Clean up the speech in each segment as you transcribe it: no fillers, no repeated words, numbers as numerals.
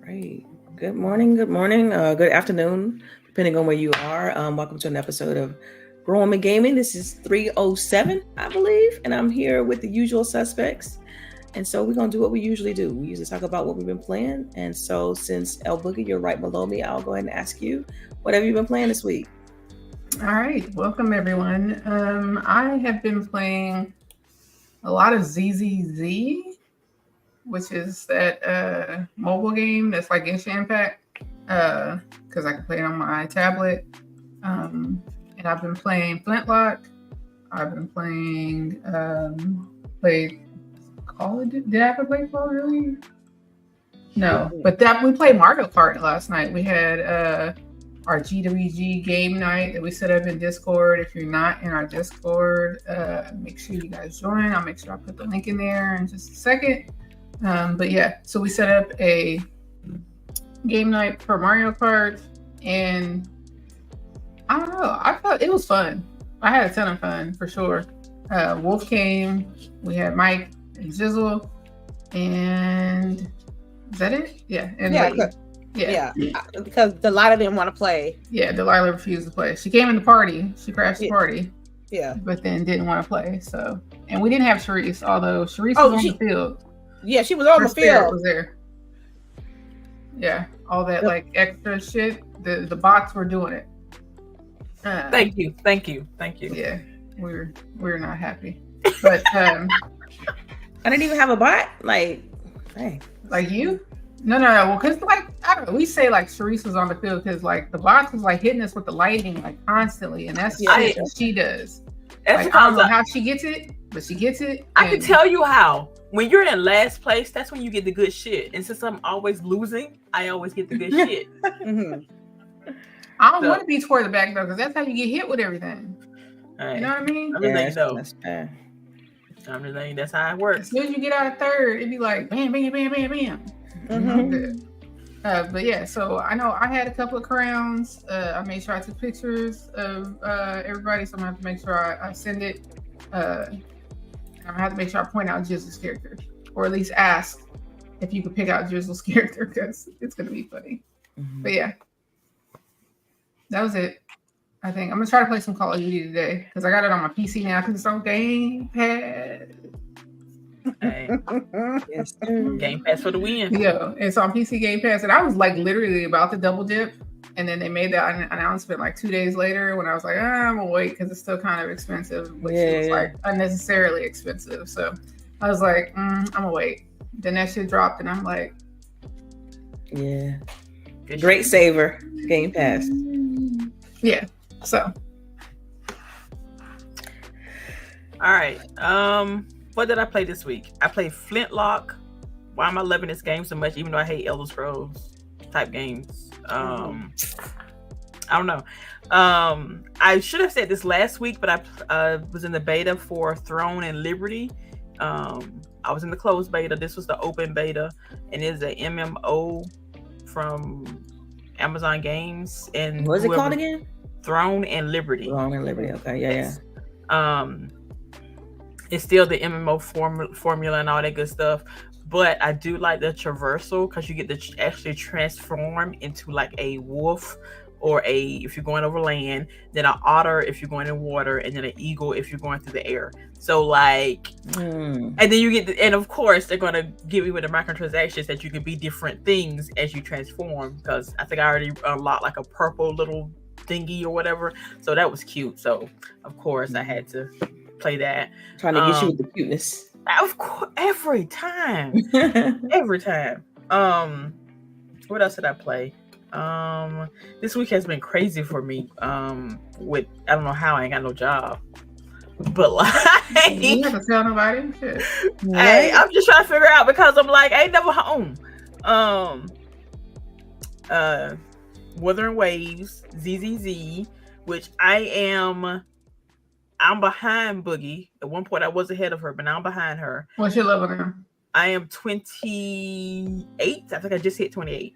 Right. Good morning. Good morning. Good afternoon, depending on where you are. Welcome to an episode of Growing and Gaming. This is 307, I believe, and I'm here with the usual suspects. And so we're gonna do what we usually do. We usually talk about what we've been playing. And so since LBOOGIE, you're right below me, I'll go ahead and ask you, what have you been playing this week? All right, welcome everyone. I have been playing a lot of ZZZ, which is that mobile game that's like Genshin Impact, because I can play it on my tablet. And I've been playing Flintlock. I've been playing played Call of Duty. Did I ever play Call of Duty? No, but we played Mario Kart last night. We had our GWG game night that we set up in Discord. If you're not in our Discord, make sure you guys join. I'll make sure I put the link in there in just a second. But yeah, so we set up a game night for Mario Kart, and I don't know, I thought it was fun. I had a ton of fun for sure. Wolf came, we had Mike and Jizzle, and is that it? Yeah, and yeah, because Delilah didn't want to play. Yeah, Delilah refused to play. She came in the party. She crashed the party. Yeah. But then didn't want to play. So, and we didn't have CHAREECE, although CHAREECE was on the field. Yeah, she was on the field. Was there. Yeah, all that like extra shit. The bots were doing it. Thank you. Yeah, we're not happy. But I didn't even have a bot. Like, hey, like you. No. Well, because like I don't know, we say like CHAREECE was on the field because like the box was like hitting us with the lightning like constantly, and that's shit that she does. Like, I don't know how she gets it, but she gets it. I can tell you how. When you're in last place, that's when you get the good shit. And since I'm always losing, I always get the good shit. Mm-hmm. I don't want to be toward the back though, because that's how you get hit with everything. Right. You know what I mean? I'm just saying that's how it works. As soon as you get out of third, it'd be like bam, bam, bam, bam, bam. Mm-hmm. But yeah, so I know I had a couple of crowns. I made sure I took pictures of everybody, so I'm gonna have to make sure I send it. I'm gonna have to make sure I point out Jizzle's character, or at least ask if you could pick out Jizzle's character, because it's gonna be funny. Mm-hmm. But yeah, that was it. I think I'm gonna try to play some Call of Duty today because I got it on my PC now because it's on Game Pass. Hey. Yes, Game Pass for the win. Yeah, it's on PC Game Pass, and I was like literally about to double dip, and then they made that announcement like 2 days later when I was like, I'm gonna wait because it's still kind of expensive, which was like unnecessarily expensive. So I was like, I'm gonna wait. Then that shit dropped, and I'm like, yeah, great saver, Game Pass. Yeah. So, all right. What did I play this week? I played Flintlock. Why am I loving this game so much, even though I hate Elder Scrolls type games? I don't know. I should have said this last week, but I was in the beta for Throne and Liberty. I was in the closed beta. This was the open beta, and it's an MMO from Amazon Games. And what's it called again? Throne and Liberty. Throne and Liberty. Okay, yeah. It's still the MMO formula and all that good stuff, but I do like the traversal because you get to actually transform into like a wolf, or if you're going over land, then an otter if you're going in water, and then an eagle if you're going through the air. So like, and then you get, and of course they're gonna give you with the microtransactions that you can be different things as you transform. Because I think I already unlocked like a purple little thingy or whatever, so that was cute. So of course I had to play that. Trying to get you with the cuteness. Of course, every time. What else did I play? This week has been crazy for me. With I don't know how I ain't got no job, but like you never tell nobody. Shit. Hey, I'm just trying to figure out because I'm like I ain't never home. Wuthering Waves, ZZZ, which I'm behind Boogie. At one point I was ahead of her, but now I'm behind her. What's your level now? I am 28. I think I just hit 28.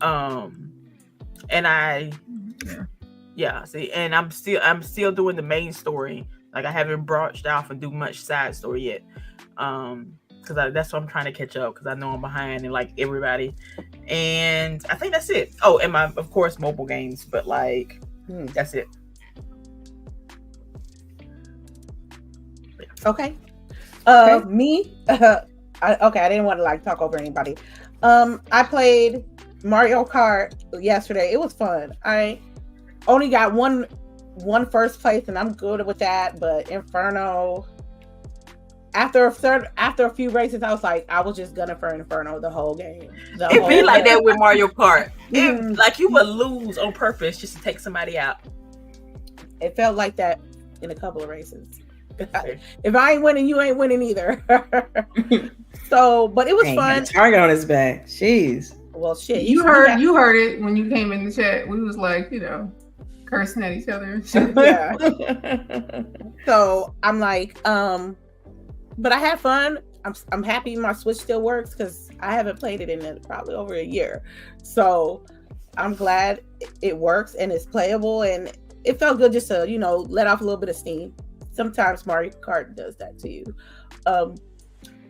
And see, and I'm still doing the main story. Like I haven't branched off and do much side story yet. Because that's what I'm trying to catch up, because I know I'm behind and like everybody. and I think that's it. Oh, and of course mobile games, but like that's it. Okay. Me. I didn't want to like talk over anybody. I played Mario Kart yesterday. It was fun. I only got one first place, and I'm good with that. But Inferno, after a few races, I was like, I was just gunning for Inferno the whole game. It be like that with Mario Kart. Like you would lose on purpose just to take somebody out. It felt like that in a couple of races. If I ain't winning, you ain't winning either. So, but it was fun. Target on his back. Jeez. Well, shit. You heard it when you came in the chat. We was like, cursing at each other. Yeah. So I'm like, but I had fun. I'm happy my Switch still works because I haven't played it in probably over a year. So I'm glad it works and it's playable, and it felt good just to let off a little bit of steam. Sometimes Mario Kart does that to you.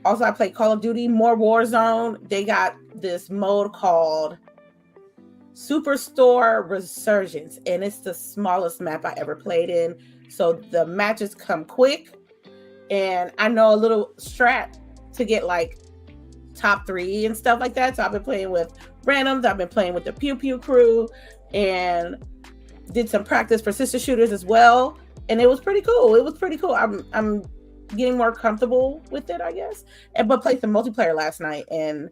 Also, I played Call of Duty, more Warzone. They got this mode called Superstore Resurgence, and it's the smallest map I ever played in. So the matches come quick, and I know a little strat to get like top 3 and stuff like that. So I've been playing with randoms. I've been playing with the Pew Pew crew, and did some practice for sister shooters as well. And it was pretty cool. I'm getting more comfortable with it, I guess. But played some multiplayer last night, and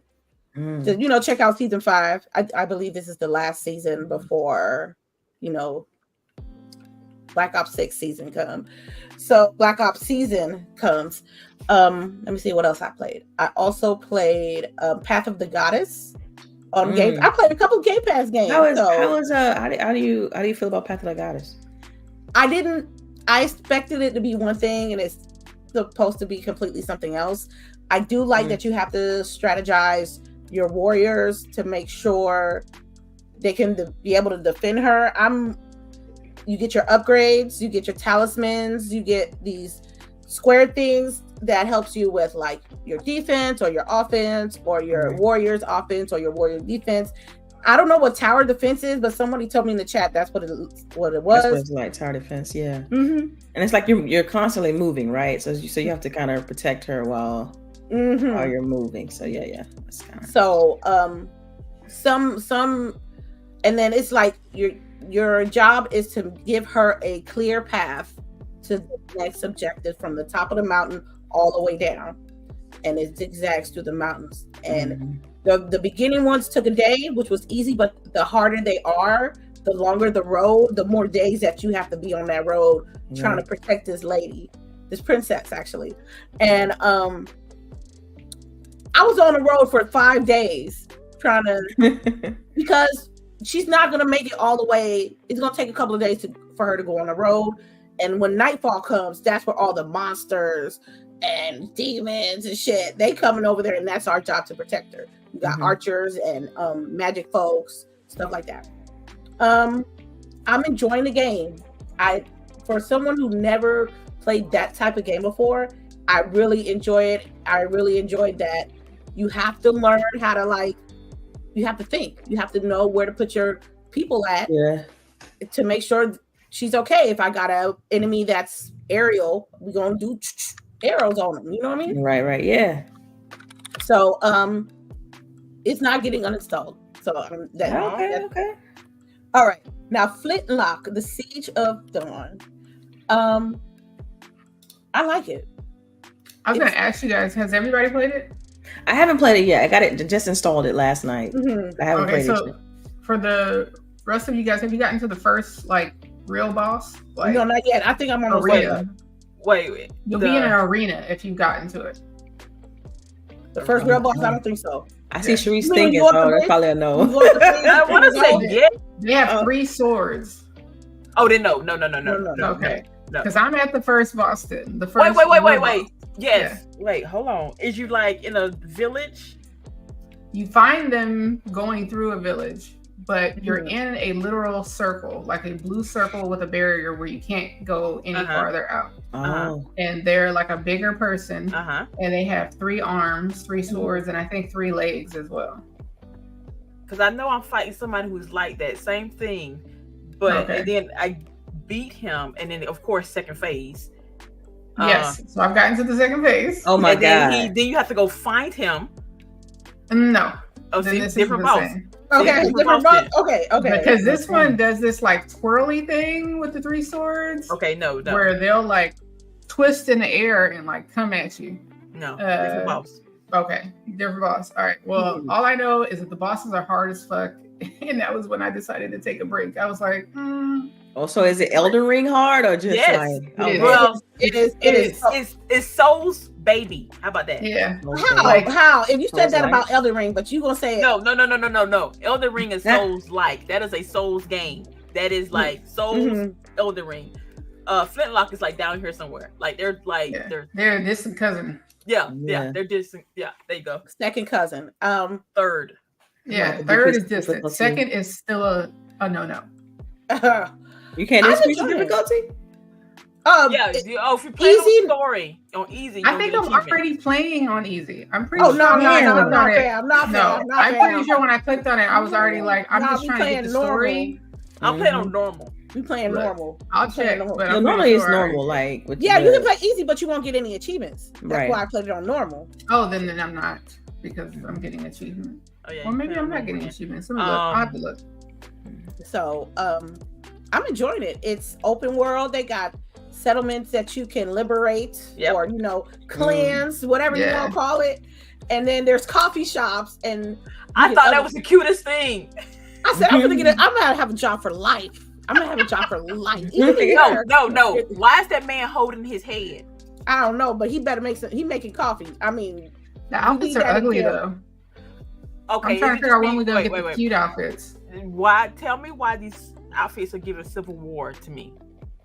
to, check out season 5. I believe this is the last season before, Black Ops 6 season comes. So Black Ops season comes. Let me see what else I played. I also played Path of the Goddess on Game. I played a couple Game Pass games. How do you feel about Path of the Goddess? I expected it to be one thing, and it's supposed to be completely something else. I do like that you have to strategize your warriors to make sure they can be able to defend her. You get your upgrades, you get your talismans, you get these square things that helps you with like your defense or your offense or your warrior's offense or your warrior defense. I don't know what tower defense is, but somebody told me in the chat that's what it was. That's what it's like, tower defense, yeah. And it's like you're constantly moving, right? So you have to kind of protect her while you're moving. So yeah. That's kinda... So some, and then it's like your job is to give her a clear path to the next objective from the top of the mountain all the way down, and it zigzags through the mountains. And the beginning ones took a day, which was easy, but the harder they are, the longer the road, the more days that you have to be on that road trying to protect this princess actually. And I was on the road for 5 days trying to because she's not going to make it all the way. It's going to take a couple of days for her to go on the road. And when nightfall comes, that's where all the monsters and demons and shit, they coming over there, and that's our job to protect her. We got archers and magic folks, stuff like that. I'm enjoying the game. For someone who never played that type of game before, I really enjoy it. I really enjoyed that. You have to learn how to you have to think. You have to know where to put your people at to make sure she's okay. If I got an enemy that's aerial, we're gonna do arrows on them. You know what I mean? Right. Yeah. So it's not getting uninstalled. So okay. All right. Now Flintlock, the Siege of Dawn. I like it. I was gonna ask you guys, has everybody played it? I haven't played it yet. I got it, just installed it last night. I haven't played it yet. For the rest of you guys, have you gotten to the first real boss? No, not yet. I think I'm on the arena. Wait. You'll be in an arena if you've gotten to it. The first real boss, I don't think so. I see CHAREECE thinking, so that's probably a no. I want to say yeah. They have 3 swords. Oh, then no. Okay. No. Because I'm at the first boss then. The first. Wait. Yes. Yeah. Wait, hold on. Is you in a village? You find them going through a village, but you're in a literal circle, like a blue circle with a barrier where you can't go any farther out. And they're like a bigger person, and they have 3 arms, 3 swords, and I think 3 legs as well. because I know I'm fighting somebody who's like that same thing, but and then I beat him, and then of course second phase. Yes, so I've gotten to the second phase. Oh my god! Then you have to go find him. No. Oh, see, different boss. Okay, different boss. Okay. Because this one does this like twirly thing with the 3 swords. Okay, no. Where they'll like twist in the air and like come at you. No, different boss. Okay, different boss. All right. Well, all I know is that the bosses are hard as fuck, and that was when I decided to take a break. I was like, Oh, so is it Elden Ring hard or just like? Well, it is. It's Souls baby. How about that? Yeah. How? If you said that about Elden Ring, but you gonna say no. Elden Ring is Souls like. That is a Souls game. That is like Souls Elden Ring. Flintlock is like down here somewhere. Like they're like they're distant cousin. Yeah. They're distant. Yeah, there you go. Second cousin. Third. Yeah, third is distant. Second is still a no. You can't increase the difficulty? If you're playing on story on easy, I think I'm already playing on easy. I'm pretty sure. No, I'm not fair. I'm pretty sure when I clicked on it, I was already like, I'm just trying to get the story. I'm playing on normal. You playing normal? I'll check. But normally it's normal. Like you can play easy, but you won't get any achievements. That's why I played it on normal. Oh, then I'm not, because I'm getting achievements. Oh yeah. Or maybe I'm not getting achievements. Let me look. I'll have to look. So I'm enjoying it. It's open world. They got settlements that you can liberate or cleanse, whatever you want to call it. And then there's coffee shops, and I thought that was the cutest thing. I said I'm gonna have a job for life. I'm gonna have a job for life. No. Why is that man holding his head? I don't know, but he better make some. He making coffee. I mean, the outfits are ugly though. Okay, I'm trying to figure out when we're gonna get the cute outfits. Why? Tell me why these outfits are giving Civil War to me.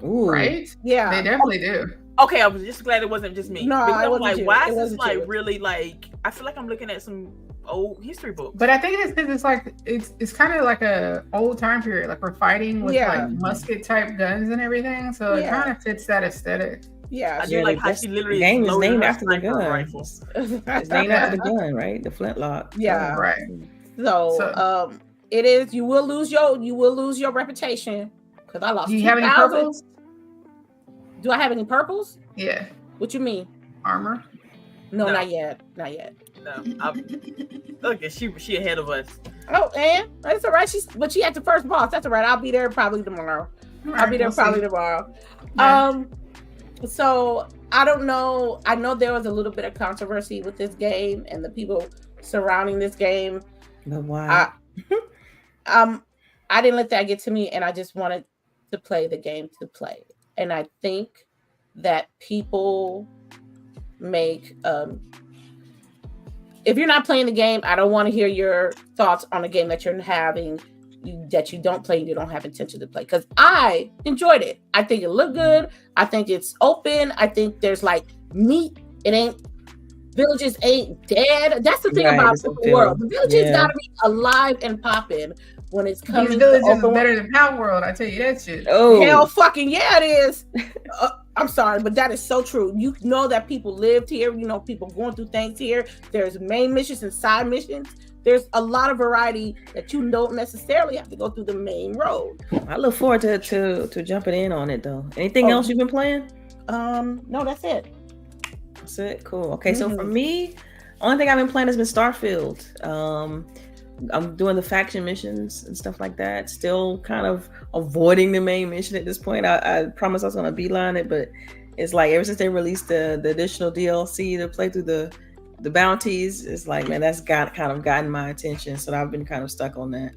Ooh. Right? Yeah, they definitely do. Okay, I was just glad it wasn't just me. No, I was like, why is this like really like? I feel like I'm looking at some old history books. But I think it's because it's like it's kind of like a old time period. Like we're fighting with like musket type guns and everything, so it kind of fits that aesthetic. Yeah, I do like how she literally the game is named after the gun. Rifles. It's named after the gun, right? The flintlock. Yeah, right. So it is. You will lose your reputation because I lost. Do you have any purples? Do I have any purples? Yeah. What you mean? Armor? No, not yet. Not yet. No. Look, she ahead of us. Oh, and that's all right. But she at the first boss. That's all right. I'll be there probably tomorrow. Yeah. So I don't know. I know there was a little bit of controversy with this game and the people surrounding this game. But why? I didn't let that get to me, and I just wanted to play the game to play. And I think that people make if you're not playing the game, I don't want to hear your thoughts on a game that you're having that you don't play, you don't have intention to play. Because I enjoyed it. I think it looked good. I think it's open. I think there's like meat. Villages ain't dead. That's the thing about the world. The villages gotta be alive and popping when it's coming. These villages is better than Power World. I tell you that shit. Oh hell, fucking yeah, it is. I'm sorry, but that is so true. You know that people lived here. You know people going through things here. There's main missions and side missions. There's a lot of variety that you don't necessarily have to go through the main road. I look forward to jumping in on it though. Anything else you've been playing? No, that's it. That's it. Cool. Okay, so for me, only thing I've been playing has been Starfield. I'm doing the faction missions and stuff like that. Still kind of avoiding the main mission at this point. I promised I was gonna beeline it, but it's like ever since they released the additional DLC to play through the bounties, it's like, man, that's kind of gotten my attention. So I've been kind of stuck on that.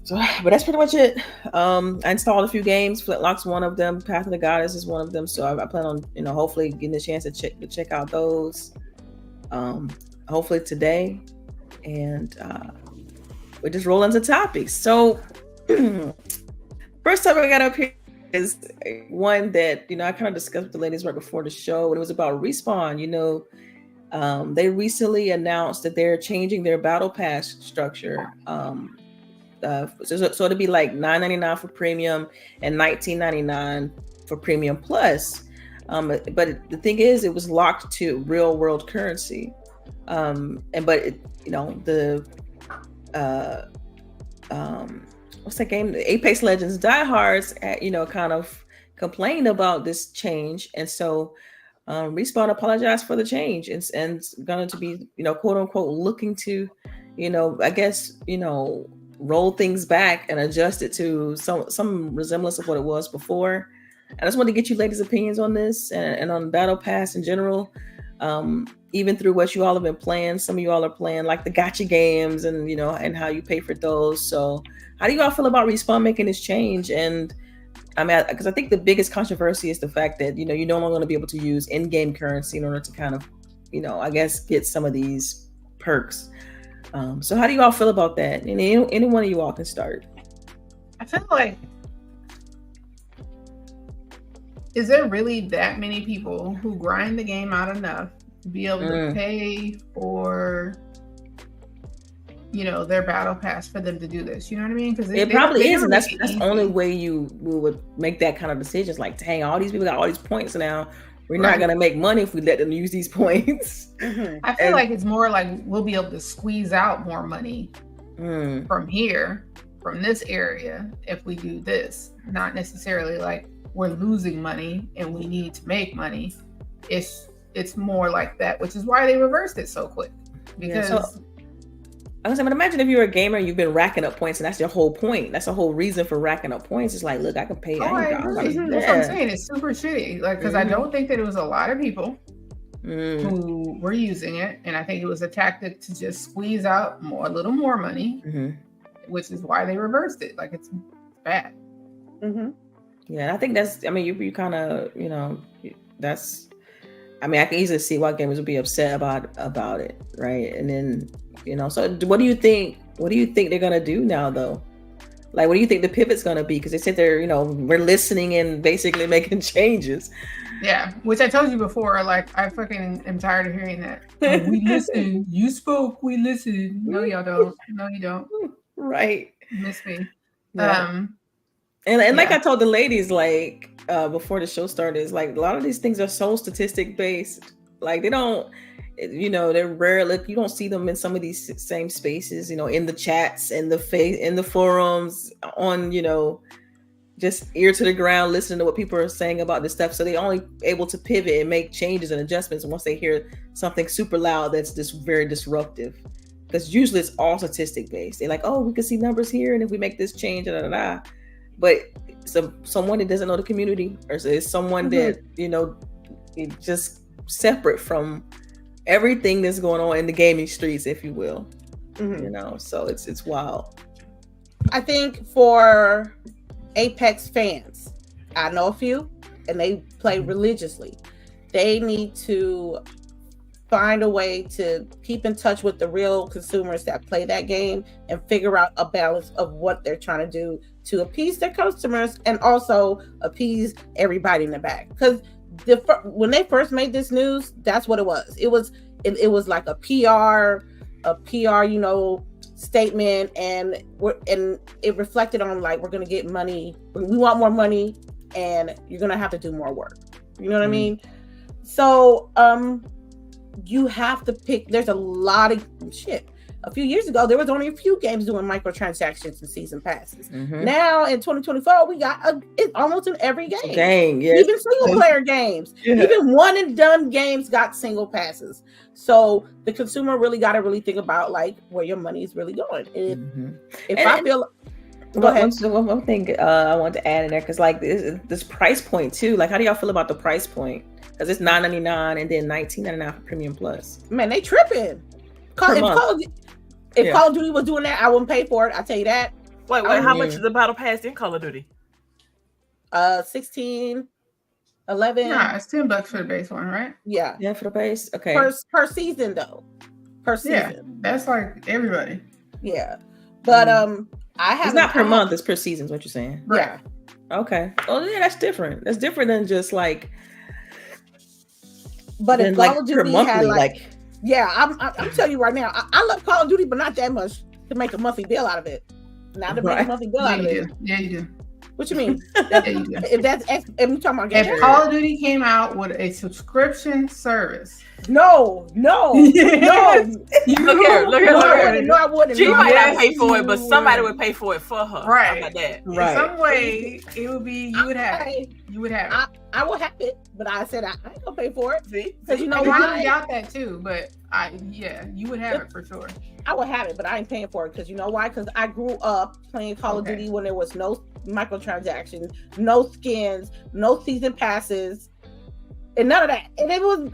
So, but that's pretty much it. I installed a few games. Flintlock's one of them. Path of the Goddess is one of them. So I plan on, hopefully getting a chance to check out those. Hopefully today. And we just roll into topics. So first topic I got up here is one that I kind of discussed with the ladies right before the show, and it was about Respawn. They recently announced that they're changing their battle pass structure. So it'll be like $9.99 for premium and $19.99 for premium plus. But the thing is, it was locked to real world currency. The what's that game? The Apex Legends diehards, kind of complained about this change, and so Respawn apologized for the change and going to be, quote unquote, looking to, I guess, roll things back and adjust it to some resemblance of what it was before. I just want to get you ladies' opinions on this and on Battle Pass in general. Even through what you all have been playing, some of you all are playing like the gacha games and, and how you pay for those. So how do you all feel about Respawn making this change? And I mean, because I think the biggest controversy is the fact that, you're no longer going to be able to use in-game currency in order to kind of, I guess, get some of these perks. So how do you all feel about that? And any one of you all can start. I feel like, is there really that many people who grind the game out enough to be able to pay for, their battle pass for them to do this? You know what I mean? Because it probably is, and that's the only way you would make that kind of decisions. Like, dang, all these people got all these points now. We're not going to make money if we let them use these points. I feel like it's more like we'll be able to squeeze out more money from here, from this area, if we do this. Not necessarily like we're losing money and we need to make money. It's more like that, which is why they reversed it so quick. Because I was saying, but imagine if you're a gamer and you've been racking up points, and that's your whole point. That's the whole reason for racking up points. It's like, look, I can pay. I agree. That's what I'm saying. It's super shitty. Like, because I don't think that it was a lot of people who were using it, and I think it was a tactic to just squeeze out a little more money, which is why they reversed it. Like, it's bad. Yeah, I think that's. I mean, you kind of, that's. I mean, I can easily see why gamers would be upset about it, right? And then, so what do you think? What do you think they're gonna do now, though? Like, what do you think the pivot's gonna be? Because they said they're, we're listening and basically making changes. Yeah, which I told you before. Like, I fucking am tired of hearing that. Oh, we listened. You spoke. We listened. No, y'all don't. No, you don't. Right. You miss me. Yeah. And like I told the ladies, like, before the show started, is like a lot of these things are so statistic based. Like, they don't, they're rare. Like, you don't see them in some of these same spaces, in the chats and in the forums, on, just ear to the ground, listening to what people are saying about this stuff. So they're only able to pivot and make changes and adjustments once they hear something super loud that's just very disruptive. Because usually it's all statistic based. They're like, oh, we can see numbers here, and if we make this change, But someone that doesn't know the community, or is someone that, just separate from everything that's going on in the gaming streets, if you will. So it's wild. I think for Apex fans, I know a few, and they play religiously. They need to find a way to keep in touch with the real consumers that play that game and figure out a balance of what they're trying to do to appease their customers and also appease everybody in the back. Because when they first made this news, that's what it was. It was like a PR, statement, and it reflected on, like, we're gonna get money. We want more money, and you're gonna have to do more work. You know what I mean? So you have to pick. There's a lot of shit. A few years ago, there was only a few games doing microtransactions and season passes. Now in 2024, we got it's almost in every game. Dang, yes. Even single player games, even one and done games got single passes. So the consumer really got to really think about, like, where your money is really going. If I feel. Go ahead. One more thing I want to add in there, because, like, this price point too. Like, how do y'all feel about the price point? Because it's $9.99 and then $19.99 for Premium Plus. Man, they tripping. If Call of Duty was doing that, I wouldn't pay for it. I tell you that. Wait, how much is the Battle Pass in Call of Duty? 16, 11. Nah, it's $10 for the base one, right? Yeah. Yeah, for the base. Okay. Per season though. Per season. Yeah, that's like everybody. Yeah. But I have. It's not per month. It's per season. Is what you're saying? Yeah. Okay. Oh yeah, that's different. That's different than just like. But if Call of Duty had like. Yeah, I'm telling you right now, I love Call of Duty, but not that much to make a monthly bill out of it. Not to make a monthly bill out of it. Yeah, you do. What you mean? Yeah, you do. If we talking about Game If Pass? Call of Duty came out with a subscription service, No. Look here. No, I wouldn't. She No, I might wouldn't. not pay for it, but you somebody would. would pay for it for her. Right. How about that? in Right. some way, it would be you would have it. You would have it. I will have it, but I said I ain't gonna pay for it See? because you know I why? really doubt that too, but you would have it for sure. I will have it, but I ain't paying for it because you know why? Because I grew up playing Call of Duty when there was no microtransactions, no skins, no season passes, and none of that. And it was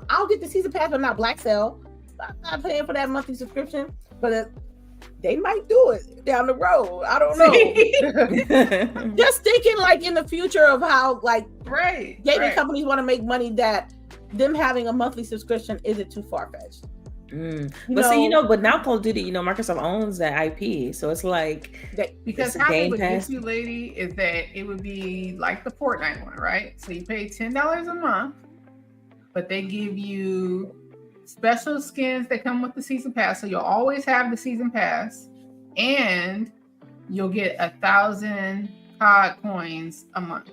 I'll get the season pass, but not Black Cell. I'm not paying for that monthly subscription, but they might do it down the road. I don't know. Just thinking like in the future of how like gaming companies want to make money, that them having a monthly subscription isn't too far-fetched. But now Call of Duty, Microsoft owns that IP, so it's like because how they would get you, lady, is that it would be like the Fortnite one, right? So you pay $10 a month, but they give you special skins that come with the season pass, so you'll always have the season pass, and you'll get 1,000 COD coins a month.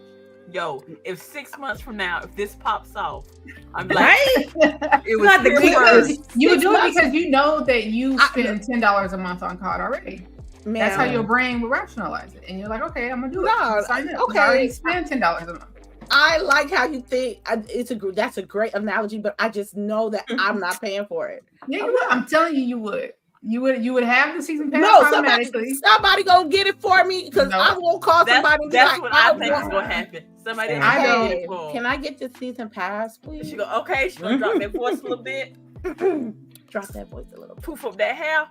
Yo, if 6 months from now, if this pops off, I'm like, right? It was you would do it because you know that you spend $10 a month on COD already. Man. That's how your brain will rationalize it, and you're like, okay, I'm gonna do it. Sign up. Okay, I already spend $10 a month. I like how you think. That's a great analogy, but I just know that I'm not paying for it. Yeah, you would. I'm telling you, you would. You would have the season pass automatically. Somebody gonna get it for me because I won't call somebody. That's what I think is gonna happen. Somebody can I get the season pass, please? She go, okay. She's gonna drop that voice a little bit. Drop that voice a little. Poof up that hair.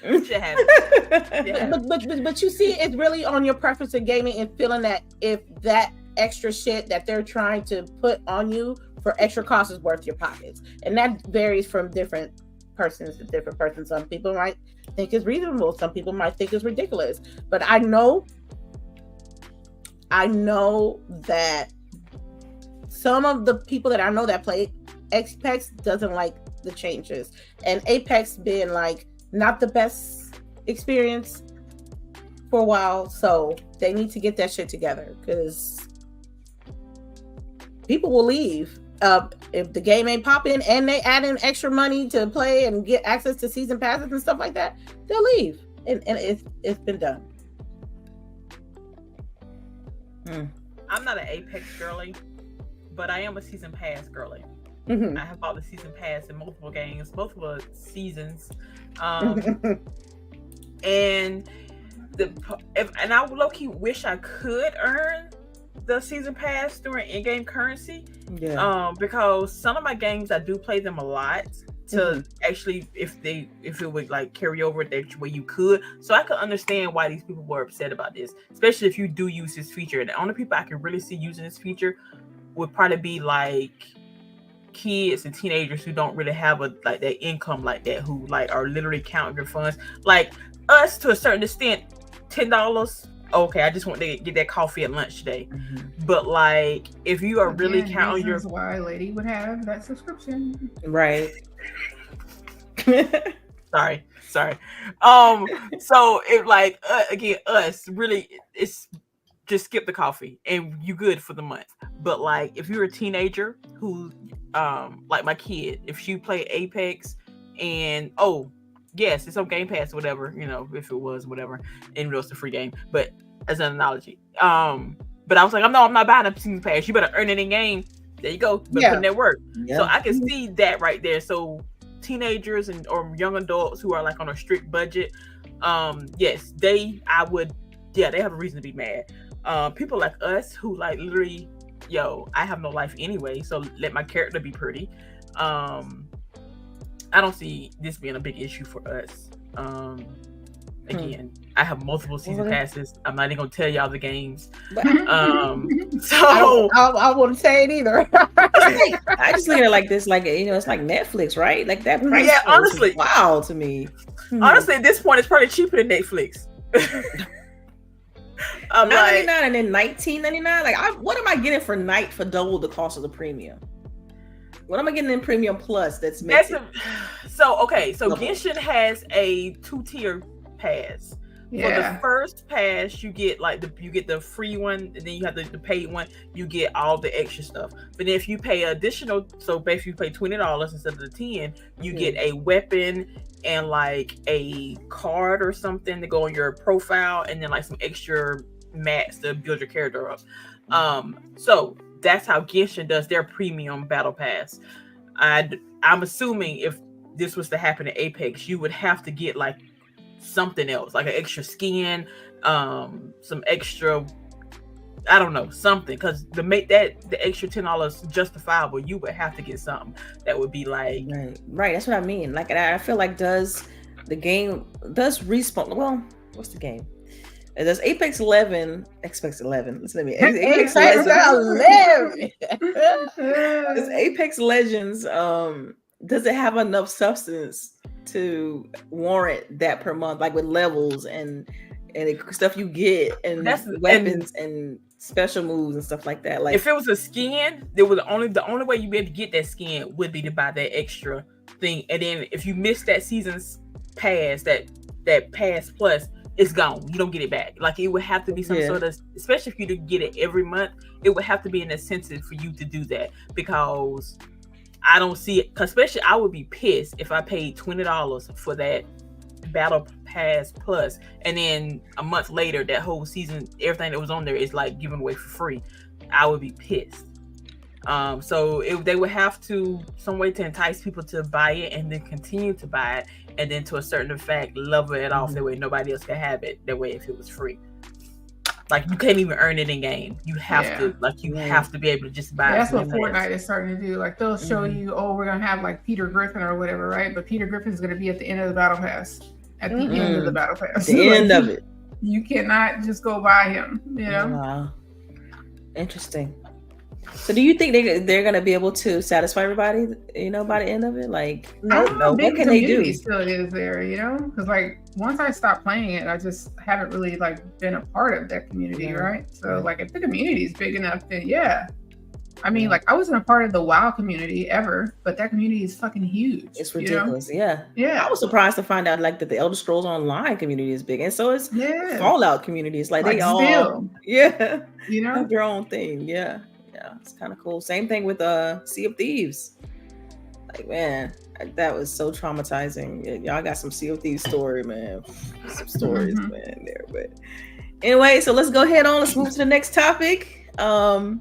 Should have it. Yeah. But you see, it's really on your preference in gaming and feeling that if that extra shit that they're trying to put on you for extra cost is worth your pockets, and that varies from different persons to different persons. Some people might think it's reasonable, some people might think it's ridiculous, but I know that some of the people that I know that play Apex doesn't like the changes, and Apex being like not the best experience for a while, so they need to get that shit together because people will leave if the game ain't popping and they add in extra money to play and get access to season passes and stuff like that. They'll leave, and it's been done. I'm not an Apex girly, but I am a season pass girly. Mm-hmm. I have bought the season pass in multiple games, multiple seasons, and I low-key wish I could earn the season pass during in-game currency. Yeah. Because some of my games I do play them a lot to actually if it would like carry over that way you could. So I could understand why these people were upset about this, especially if you do use this feature. And the only people I can really see using this feature would probably be like kids and teenagers who don't really have that income like that, who like are literally counting their funds. Like us to a certain extent, $10. Okay, I just want to get that coffee at lunch today. But like, if you are really counting your, why a lady would have that subscription, right? sorry. So if like again, us really, it's just skip the coffee and you good for the month. But like, if you're a teenager who, like my kid, if she played Apex and yes, it's on Game Pass or whatever, if it was whatever, and it's a free game, but as an analogy. But I was like, I'm not buying a season pass. You better earn it in game. There you go. But putting that work. Yeah. So I can see that right there. So teenagers or young adults who are like on a strict budget, yes, they have a reason to be mad. People like us who like literally, I have no life anyway, so let my character be pretty. I don't see this being a big issue for us. Again, I have multiple season passes. I'm not even gonna tell y'all the games. So I wouldn't say it either. I just look at it like this, like it's like Netflix, right? Like that price. Yeah, honestly, wow to me. Honestly, at this point, it's probably cheaper than Netflix. $9.99 and then $19.99. Like, what am I getting for night for double the cost of the premium? What am I getting in Premium Plus that's mixed? So Genshin has a 2-tier pass. For the first pass, you get like the free one, and then you have the paid one. You get all the extra stuff. But then if you pay additional, so basically you pay $20 instead of the $10, you get a weapon and like a card or something to go on your profile, and then like some extra mats to build your character up. So that's how Genshin does their premium battle pass. I'm assuming if this was to happen in Apex, you would have to get like something else, like an extra skin, some extra, I don't know, something, because to make that the extra $10 justifiable, you would have to get something that would be like right. That's what I mean. Like, I feel like does Respawn? Well, what's the game? Does Apex 11? Listen to me. Apex Legends. Does Apex Legends? Does it have enough substance to warrant that per month, like with levels and stuff you get and weapons and special moves and stuff like that? Like, if it was a skin, the only way you'd be able to get that skin would be to buy that extra thing, and then if you miss that season's pass, that pass plus, it's gone. You don't get it back. Like, it would have to be some sort of, especially if you didn't get it every month, it would have to be an incentive for you to do that, because I don't see it. Especially, I would be pissed if I paid $20 for that battle pass plus, and then a month later, that whole season, everything that was on there is like given away for free. I would be pissed. So they would have to some way to entice people to buy it and then continue to buy it, and then to a certain effect level it off that way nobody else can have it. That way, if it was free. Like, you can't even earn it in game. You have to, like, have to be able to just buy it. That's what Fortnite is starting to do. Like, they'll show you, we're going to have, like, Peter Griffin or whatever, right? But Peter Griffin's going to be at the end of the battle pass. At the end of the battle pass. The end of it. You cannot just go buy him, you know? Wow. Interesting. So do you think they're going to be able to satisfy everybody, you know, by the end of it? Like, no. What can they do? Still is there, you know? Because, like, once I stopped playing it, I just haven't really, like, been a part of that community, right? So, like, if the community is big enough, then I mean, like, I wasn't a part of the WoW community ever, but that community is fucking huge. It's ridiculous, you know? Yeah. I was surprised to find out, like, that the Elder Scrolls Online community is big, and so is Fallout communities. Like they all, you know, have their own thing. Yeah, it's kind of cool. Same thing with Sea of Thieves. Like, man, that was so traumatizing. Y'all got some Sea of Thieves story, man. Some stories, man, there. But anyway, so let's go ahead on. Let's move to the next topic. Let's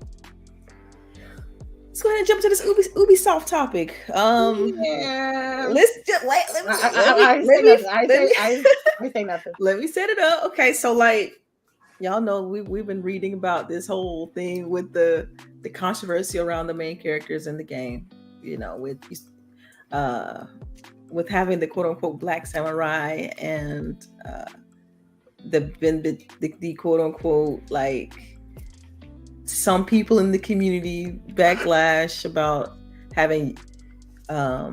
go ahead and jump to this Ubisoft topic. Let's just let me set it up. Okay, so like, y'all know we've been reading about this whole thing with the controversy around the main characters in the game. You know, with having the quote unquote black samurai and the quote unquote, like, some people in the community backlash about having I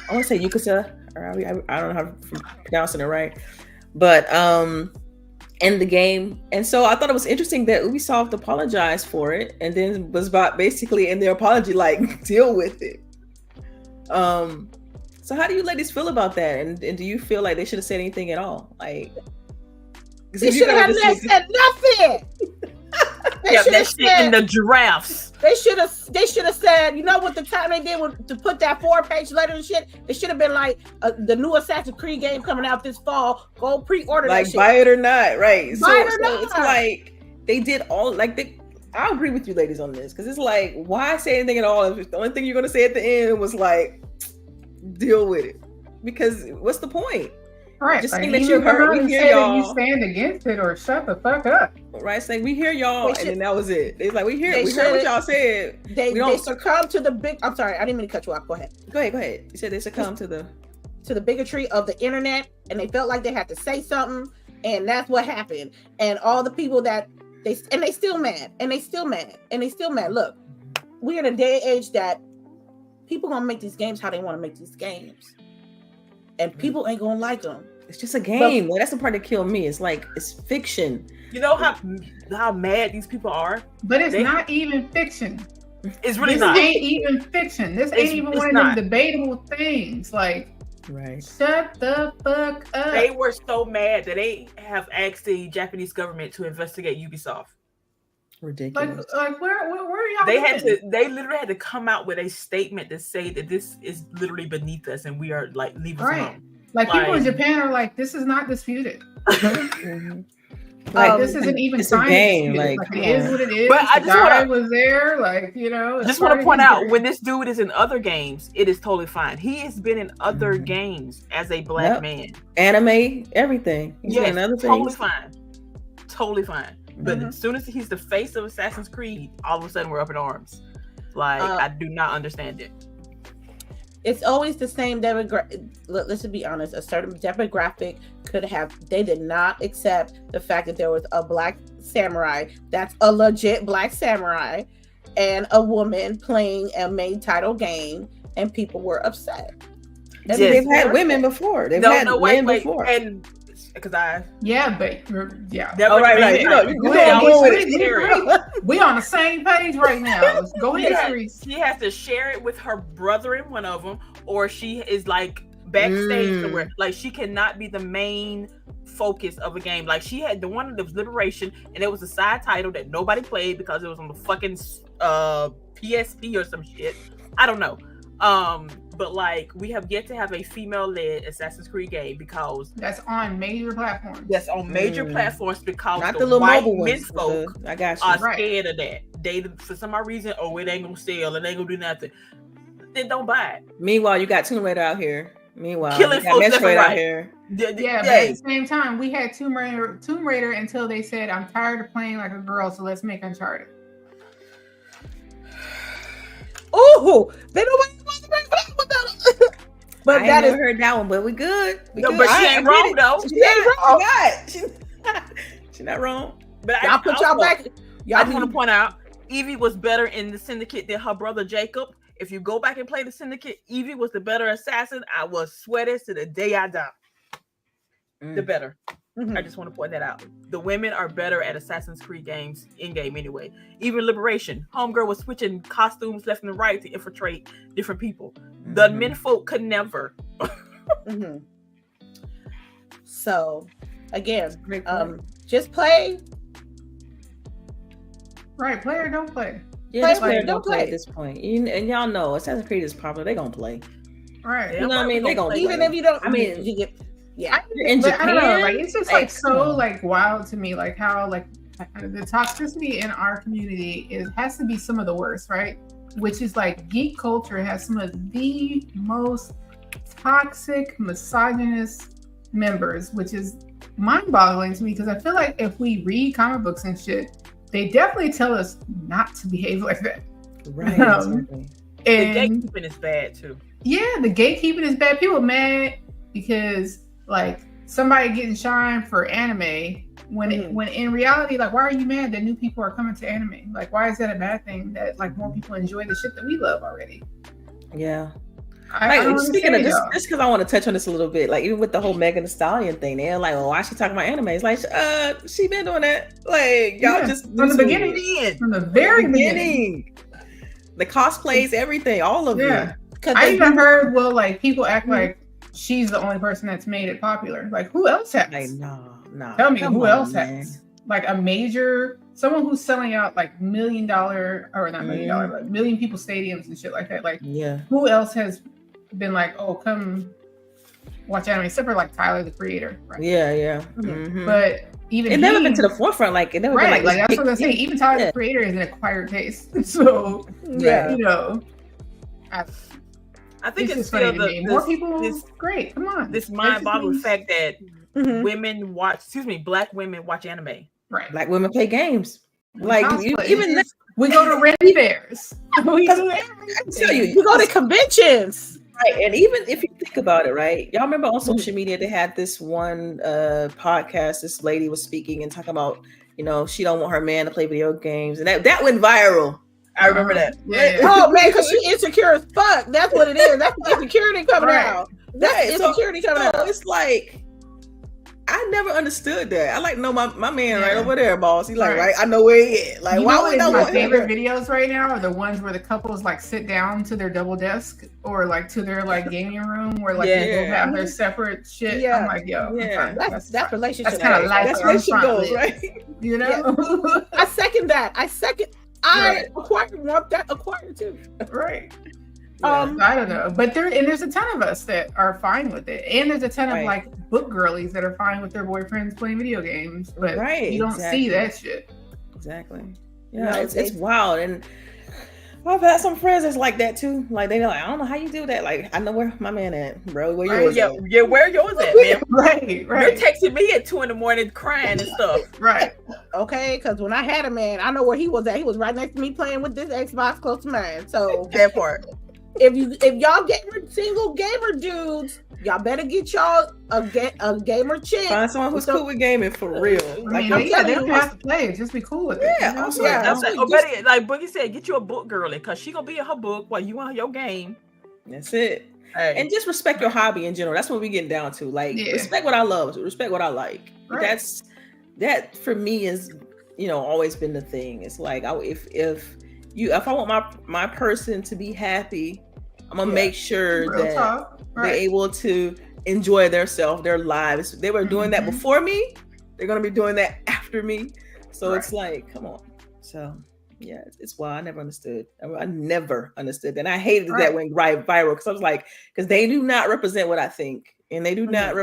want to say Yukusa, or I don't know how I'm pronouncing it right, but in the game. And so I thought it was interesting that Ubisoft apologized for it and then was about basically in their apology, like, deal with it. So how do you ladies feel about that? And do you feel like they should have said anything at all? Like, they should have said nothing. That shit in the giraffes. They should have said, you know what the time they did to put that 4-page letter and shit? They should have been like, the new Assassin's Creed game coming out this fall. Go pre-order that shit. Like, buy it or not, right? Buy it or not. It's like they did all, like, I agree with you ladies on this, because it's like, why say anything at all if the only thing you're gonna say at the end was like, deal with it? Because what's the point? Right. Just like, saying that you heard, we hear y'all. You stand against it or shut the fuck up. Right, saying we hear y'all, and then that was it. It's like, we heard what y'all said. They succumb to the big. I'm sorry, I didn't mean to cut you off. Go ahead. Go ahead. You said they succumb to the bigotry of the internet, and they felt like they had to say something, and that's what happened. And all the people that they still mad, and they still mad. Look, we're in a day and age that people gonna make these games how they want to make these games, and people ain't gonna like them. It's just a game. That's the part that killed me. It's like, it's fiction. You know how mad these people are? But it's not even fiction. It's really not. This ain't even fiction. This ain't even one of them debatable things. Like, Right. Shut the fuck up. They were so mad that they have asked the Japanese government to investigate Ubisoft. Ridiculous. Like where are y'all? They living? they literally had to come out with a statement to say that this is literally beneath us and we are like, leave us alone. Like people in Japan are like, this is not disputed. Like this isn't even it's a game. Like it is what it is. But I just was there, like, you know. I just want to point out, when this dude is in other games, it is totally fine. He has been in other games as a black man. Anime, everything. Yes, other totally things. fine. Totally fine. But as soon as he's the face of Assassin's Creed, all of a sudden we're up in arms. Like, I do not understand it. It's always the same demographic. Let's just be honest. A certain demographic they did not accept the fact that there was a black samurai. That's a legit black samurai, and a woman playing a main title game, and people were upset. Yes. They've had women before. They've had men before. And because but yeah. Oh, right. You know, we on the same page right now. Go ahead, CHAREECE. She has to share it with her brother in one of them, or she is like backstage somewhere. Like, she cannot be the main focus of a game. Like, she had the one that was Liberation, and it was a side title that nobody played because it was on the fucking PSP or some shit. I don't know. But like, we have yet to have a female-led Assassin's Creed game because that's on major platforms. That's on major platforms because not the little white mobile menfolk I got you. are scared of that. They, for some odd reason, it ain't gonna sell and ain't gonna do nothing. Then don't buy it. Meanwhile, you got Tomb Raider out here. Meanwhile, killing you got folks Metroid right out here. Yeah, but at the same time, we had Tomb Raider until they said, "I'm tired of playing like a girl, so let's make Uncharted." Oh, they nobody wants to bring that one down. But I never heard that one, but we good. But she ain't wrong though. She ain't wrong. She's not wrong. But y'all put y'all back. I just want to point out, Evie was better in the Syndicate than her brother Jacob. If you go back and play the Syndicate, Evie was the better assassin. I was sweaty to the day I died. The better. I just want to point that out. The women are better at Assassin's Creed games in-game anyway. Even Liberation. Homegirl was switching costumes left and right to infiltrate different people. The menfolk could never. So, again, just play. Right, play or don't play. Yeah, play or don't play at this point. And y'all know Assassin's Creed is popular. They're going to play. Right. You know what I mean? They're going to play. Even if you don't, I mean, you get... Yeah, in Japan, I don't know. Like, it's just like so like wild to me, like how like the toxicity in our community has to be some of the worst, right? Which is like geek culture has some of the most toxic, misogynist members, which is mind-boggling to me because I feel like if we read comic books and shit, they definitely tell us not to behave like that. Right. Exactly. And the gatekeeping is bad too. Yeah, the gatekeeping is bad. People are mad because like somebody getting shine for anime when in reality, like, why are you mad that new people are coming to anime? Like, why is that a bad thing that like more people enjoy the shit that we love already? Yeah. I don't speaking of this, y'all. just because I want to touch on this a little bit, like even with the whole Megan Thee Stallion thing, they're like, "Well, why is she talking about anime?" It's like, she been doing that. Like, y'all just from the beginning, from the very beginning. The cosplays, everything, all of it. I even heard, well, like people act like she's the only person that's made it popular. Like, who else has? Like, no. Tell me, who else has? Like a major, someone who's selling out like $1 million or not $1 million, but million people stadiums and shit like that. Like, who else has been like, oh, come watch anime, except for like Tyler the Creator, right? Yeah. But even it never been to the forefront, like it never been like that's what I'm saying. Even Tyler the Creator is an acquired taste, so you know, I think it's still more people. Great, come on. This mind-boggling fact that Black women watch anime. Right, Black women play games. Like even we go to Red Fairs. We go to conventions. Right, and even if you think about it, right? Y'all remember on social media they had this one podcast. This lady was speaking and talking about, she don't want her man to play video games, and that went viral. I remember that. Yeah. Oh man, because she insecure as fuck. That's what it is. That's the insecurity coming out. That's insecurity coming out. It's like I never understood that. I like know my man right Yeah. over there, boss. He's like, Right. right, I know where he is. Like, You why know would what I is my want him favorite there? videos right now are the ones where the couples like sit down to their double desk or like to their like gaming room where like they both have their separate shit. Yeah. I'm like, yo, Yeah. I'm fine. That's relationship. That's kind of goals. life. That's I'm relationship fine goals, with, right? You know? I second that. I Right. want that acquired too. Right. Um, I don't know, but there's a ton of us that are fine with it, and there's a ton of Right. like book girlies that are fine with their boyfriends playing video games, but Right, you don't exactly. see that shit. Exactly. No, Yeah, it's wild. And I've had some friends that's like that too. Like they're like, I don't know how you do that. Like, I know where my man at, bro. Where Right, yours Yeah, at? yeah. Where yours at, man? Right, You're right, texting me at 2 a.m. crying and stuff. right. okay, because when I had a man, I know where he was at. He was right next to me playing with this Xbox close to mine. So That part. if y'all single gamer dudes, y'all better get y'all a gamer chick. Find someone who's cool with gaming for real. I Like, mean, I'm they telling don't you, have to play; just be cool with it. Yeah, you know? also, Yeah. That's also like, just- better, like Boogie said, get you a book girly because she gonna be in her book while you on your game. that's it. Hey, And just respect your hobby in general. That's what we getting down to. Like, Yeah. respect what I love, respect what I like. Right. That for me is, always been the thing. It's like, if I want my person to be happy, I'm gonna make sure Real that talk. they're Right. able to enjoy themselves, their lives. They were doing that Mhm. before me. They're gonna be doing that after me. So Right. it's like, come on. So yeah, it's wild. I never understood. I never understood that. And I hated Right. that went viral because I was like, because they do not represent what I think, and they do not,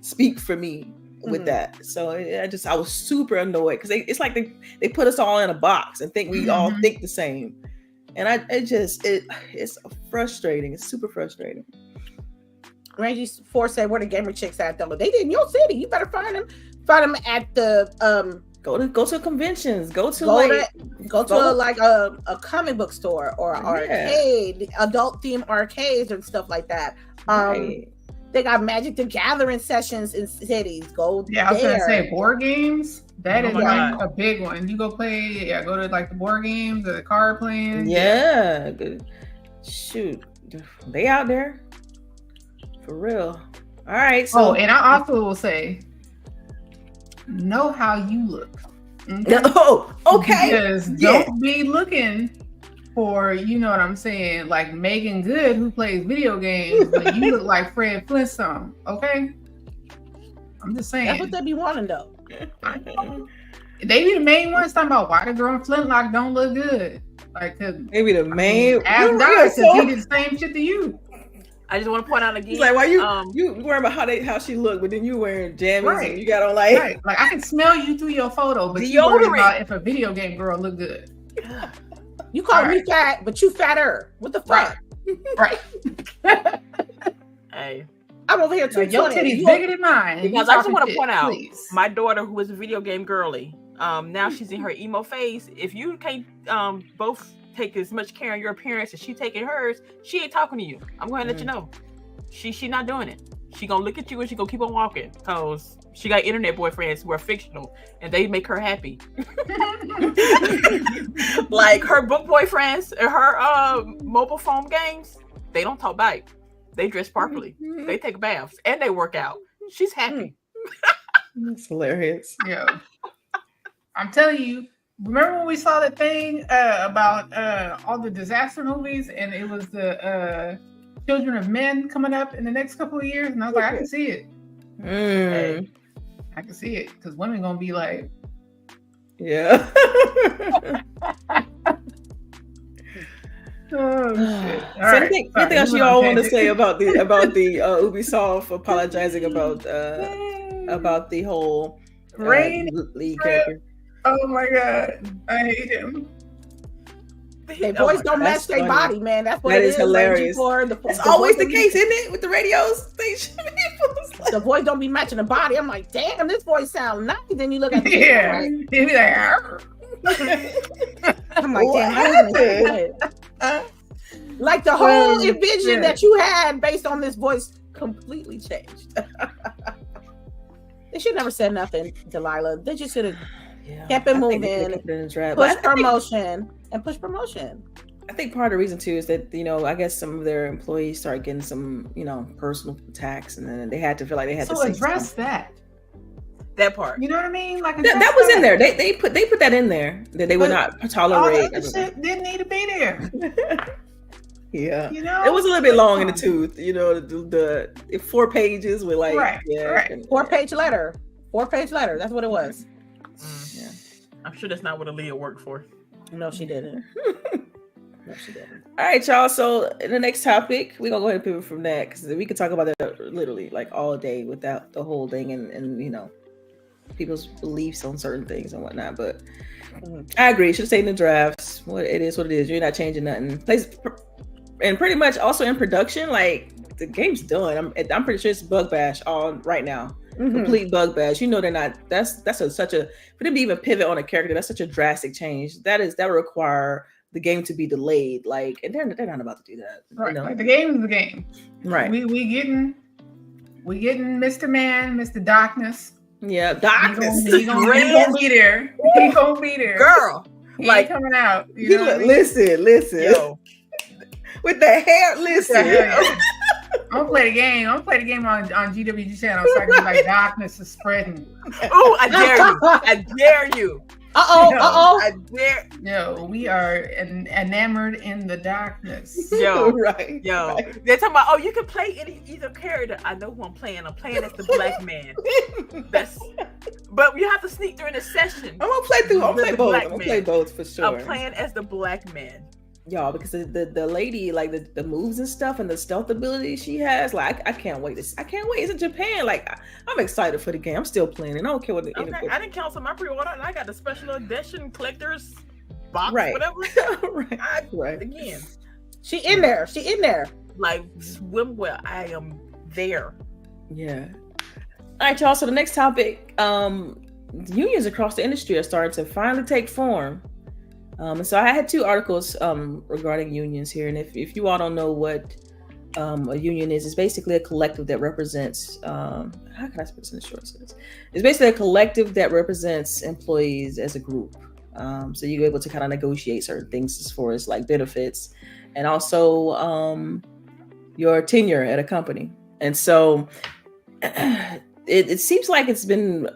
speak for me with Mhm. that. So I was super annoyed because it's like they put us all in a box and think we all Mhm. think the same. And it's frustrating. It's super frustrating. Rangy Force said, "Where the gamer chicks at though? They did in your city. You better find them. Find them at the Go to conventions. Go to a comic book store or Yeah. arcade, adult themed arcades and stuff like that. Right. They got Magic the Gathering sessions in cities. Go Yeah, I was there. gonna say board games. That Oh is my like God. a big one. You go play, go to like the board games or the card playing. Yeah. Good. Shoot, they out there for real. All right. So Oh, and I also will say, know how you look. Okay? oh, okay. Because Yeah. don't be looking for, you know what I'm saying, like Megan Good who plays video games, but you look like Fred Flintstone. Okay, I'm just saying. That's what they be wanting though. They be the main ones talking about why the girl in Flintlock don't look good. Like, cause Maybe the main. ask you- God, you're because so- he did the same shit to you. I just want to point out again. He's like, why you you worrying about how she looked, but then you wearing jammies Right. and you got on like Right. Like I can smell you through your photo, but you worry Deodorant. about if a video game girl look good. You call me Alright. fat, but you fatter. What the fuck? Right. hey, I'm over here Like, your 220. titties You- bigger than mine. and you because I just talking want to shit, point out please. my daughter who is a video game girly. Now she's in her emo phase. If you can't both take as much care of your appearance as she taking hers, she ain't talking to you. I'm going to let you know. She not doing it. She gonna look at you and she gonna keep on walking because she got internet boyfriends who are fictional and they make her happy. Like her book boyfriends and her mobile phone games, they don't talk back. They dress properly. They take baths and they work out. She's happy. It's hilarious. Yeah. I'm telling you, remember when we saw that thing about all the disaster movies and it was the Children of Men coming up in the next couple of years? And I was like, I can see it. Mm, I can see it because women gonna be like, yeah. oh shit. All So right. anything Sorry, else we you went on all want to tangent. say about the Ubisoft apologizing about the whole Rain league Trip. character? Oh my god, I hate him. Their voice don't match That's their funny. body, man. That's what That it is is. hilarious. That's always the case, isn't it? With the radios, The voice don't be matching the body. I'm like, damn, this voice sounds nice. Then you look at the Yeah, video, he'd be like, "Arr." I'm like, What damn, how is this happened? like the whole Oh, envision shit. that you had based on this voice completely changed. They should never said nothing, Delilah. They just should have kept it I think moving, they kept it in the trap. push But I think- promotion and push promotion. I think part of the reason too is that I guess some of their employees started getting some personal attacks, and then they had to feel like they had So to say address something. that. That part. You know what I mean? Like that was in there. They put that in there that they would not tolerate. All that shit didn't need to be there. Yeah, you know, it was a little bit long in the tooth. You know, the 4 pages with like right. 4-page letter. 4-page letter. That's what it was. Yeah, I'm sure that's not what Aaliyah worked for. No, she didn't. No, she didn't. All right, y'all. So in the next topic, we're gonna go ahead and pivot from that because we could talk about that literally like all day without the whole thing and you know people's beliefs on certain things and whatnot. But I agree. Should have stayed in the drafts. What it is, you're not changing nothing. And pretty much also in production, like the game's done. I'm pretty sure it's bug bash on right now. Complete bug bash. You know they're not. That's such a for them to even pivot on a character. That's such a drastic change. That would require the game to be delayed. Like, and they're not about to do that. Right. You know? Like the game is the game. Right. We getting Mr. Man, Mr. Darkness. Yeah, Darkness. He gonna be there. He gonna be there, girl. He like ain't coming out. You know what I mean? Listen. Yo. With the hair, listen. I'm gonna play the game. I'm gonna play the game on GWG channel so I can be like Darkness is spreading. Oh, I dare you. I dare you. I dare. Yo, we are enamored in the darkness. Yo, right. Yo, they're talking about. Oh, you can play either character. I know who I'm playing. I'm playing as the black man. But you have to sneak during the session. I'm gonna play through. I'm gonna play both for sure. I'm playing as the black man. Y'all, because the lady, like the moves and stuff and the stealth ability she has, like I can't wait. I can't wait. It's in Japan. Like I'm excited for the game. I'm still playing it. I don't care what I didn't cancel my pre-order and I got the special edition collector's box, right. whatever. right. Again. She in there. Like swimwear. I am there. Yeah. All right, y'all. So the next topic, unions across the industry are starting to finally take form. And so I had 2 articles regarding unions here, and if you all don't know what a union is, it's basically a collective that represents. How can I put this in a short sentence? It's basically a collective that represents employees as a group. So you're able to kind of negotiate certain things as far as like benefits, and also your tenure at a company. And so it seems like it's been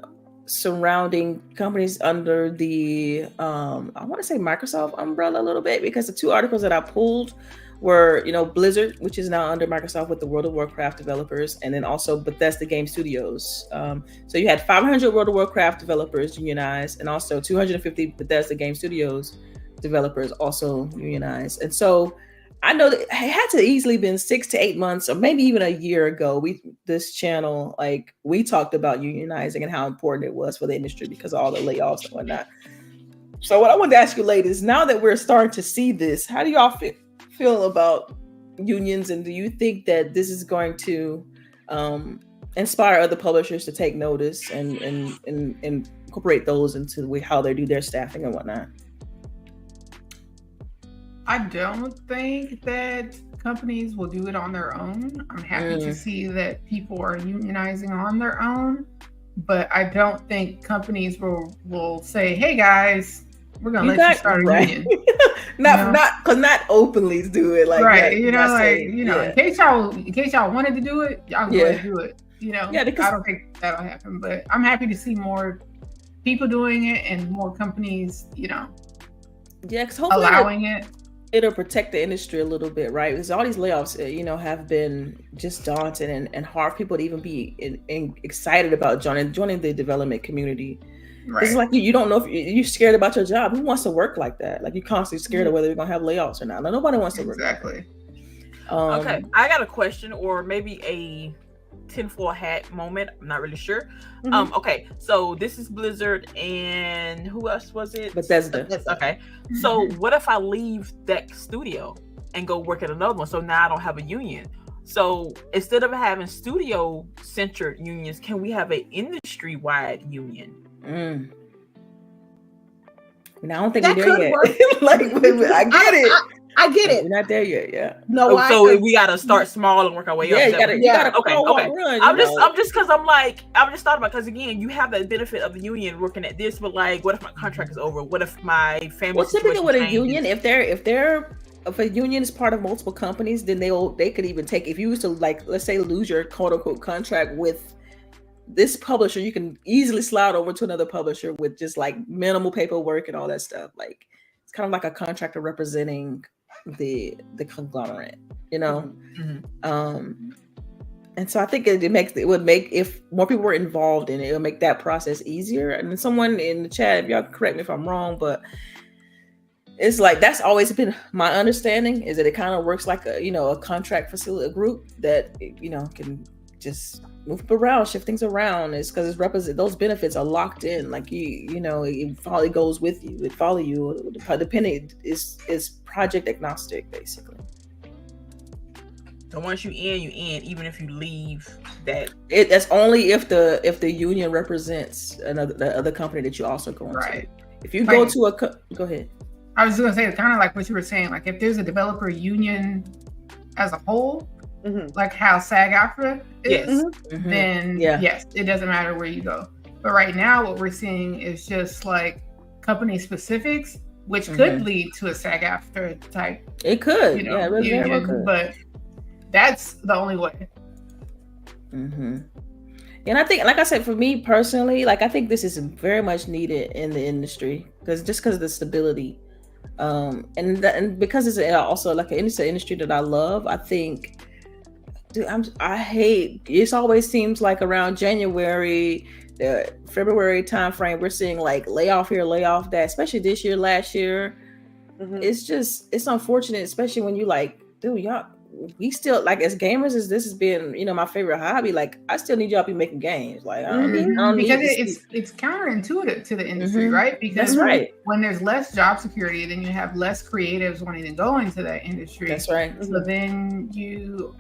surrounding companies under the I want to say Microsoft umbrella a little bit, because the 2 articles that I pulled were, you know, Blizzard, which is now under Microsoft with the World of Warcraft developers, and then also Bethesda Game Studios. So you had 500 World of Warcraft developers unionized, and also 250 Bethesda Game Studios developers also unionized. And so I know that it had to easily been 6 to 8 months, or maybe even a year ago. This channel, like we talked about unionizing and how important it was for the industry because of all the layoffs and whatnot. So what I wanted to ask you ladies, now that we're starting to see this, how do y'all feel about unions, and do you think that this is going to inspire other publishers to take notice and incorporate those into how they do their staffing and whatnot? I don't think that companies will do it on their own. I'm happy to see that people are unionizing on their own, but I don't think companies will say, "Hey guys, we're gonna let you start a union." not openly do it, like right. That, you know, like saying, you know, in case y'all wanted to do it, y'all go ahead and do it. You know, I don't think that'll happen, but I'm happy to see more people doing it and more companies, you know, because hopefully allowing it. It'll protect the industry a little bit, right? Because all these layoffs, you know, have been just daunting and hard for people to even be excited about joining the development community. Right. It's like you don't know if you're scared about your job. Who wants to work like that? Like you're constantly scared of whether you're gonna have layoffs or not. Nobody wants to work. Exactly. Okay, I got a question, or maybe a tinfoil hat moment. I'm not really sure. Okay, so this is Blizzard, and who else was it? Bethesda. Okay, so what if I leave that studio and go work at another one? So now I don't have a union. So instead of having studio-centered unions, can we have an industry-wide union? No, I don't think we're there yet. Like, I get it. I get it. We're not there yet. Yeah. No. So we gotta start small and work our way up. You gotta. Okay. Run, I'm just because I'm just thought about, because again, you have the benefit of the union working at this, but like, what if my contract is over? What if my family? Well, typically with a union, if a union is part of multiple companies, then they could even take, if you used to, like, let's say, lose your quote unquote contract with this publisher, you can easily slide over to another publisher with just like minimal paperwork and all that stuff. Like it's kind of like a contractor representing the conglomerate, you know. And so I think it would make, if more people were involved in it, it would make that process easier. And someone in the chat, if y'all correct me if I'm wrong, but it's like that's always been my understanding, is that it kind of works like a contract facility, a group that can just move around, shift things around. It's because those benefits are locked in. Like it probably goes with you, it follow you. Depending is project agnostic, basically. So once you in, even if you leave, that's only if the union represents the other company that you also go into. Right. If you go to go ahead. I was going to say, kind of like what you were saying, like if there's a developer union as a whole, like how SAG-AFTRA is, then yes, it doesn't matter where you go. But right now, what we're seeing is just like company specifics, which could lead to a SAG-AFTRA type. It could, union, could. But that's the only way. And I think, like I said, for me personally, like I think this is very much needed in the industry because of the stability, and because it's also like an industry that I love. I think, dude, I hate. It always seems like around January, February timeframe, we're seeing like layoff here, layoff that. Especially this year, last year, it's unfortunate, especially when you like, dude, y'all. We still, like, as gamers, this has been my favorite hobby. Like I still need y'all to be making games. Like I don't because need it's counterintuitive to the industry, right? Because that's right. When there's less job security, then you have less creatives wanting to go into that industry. That's right. So then you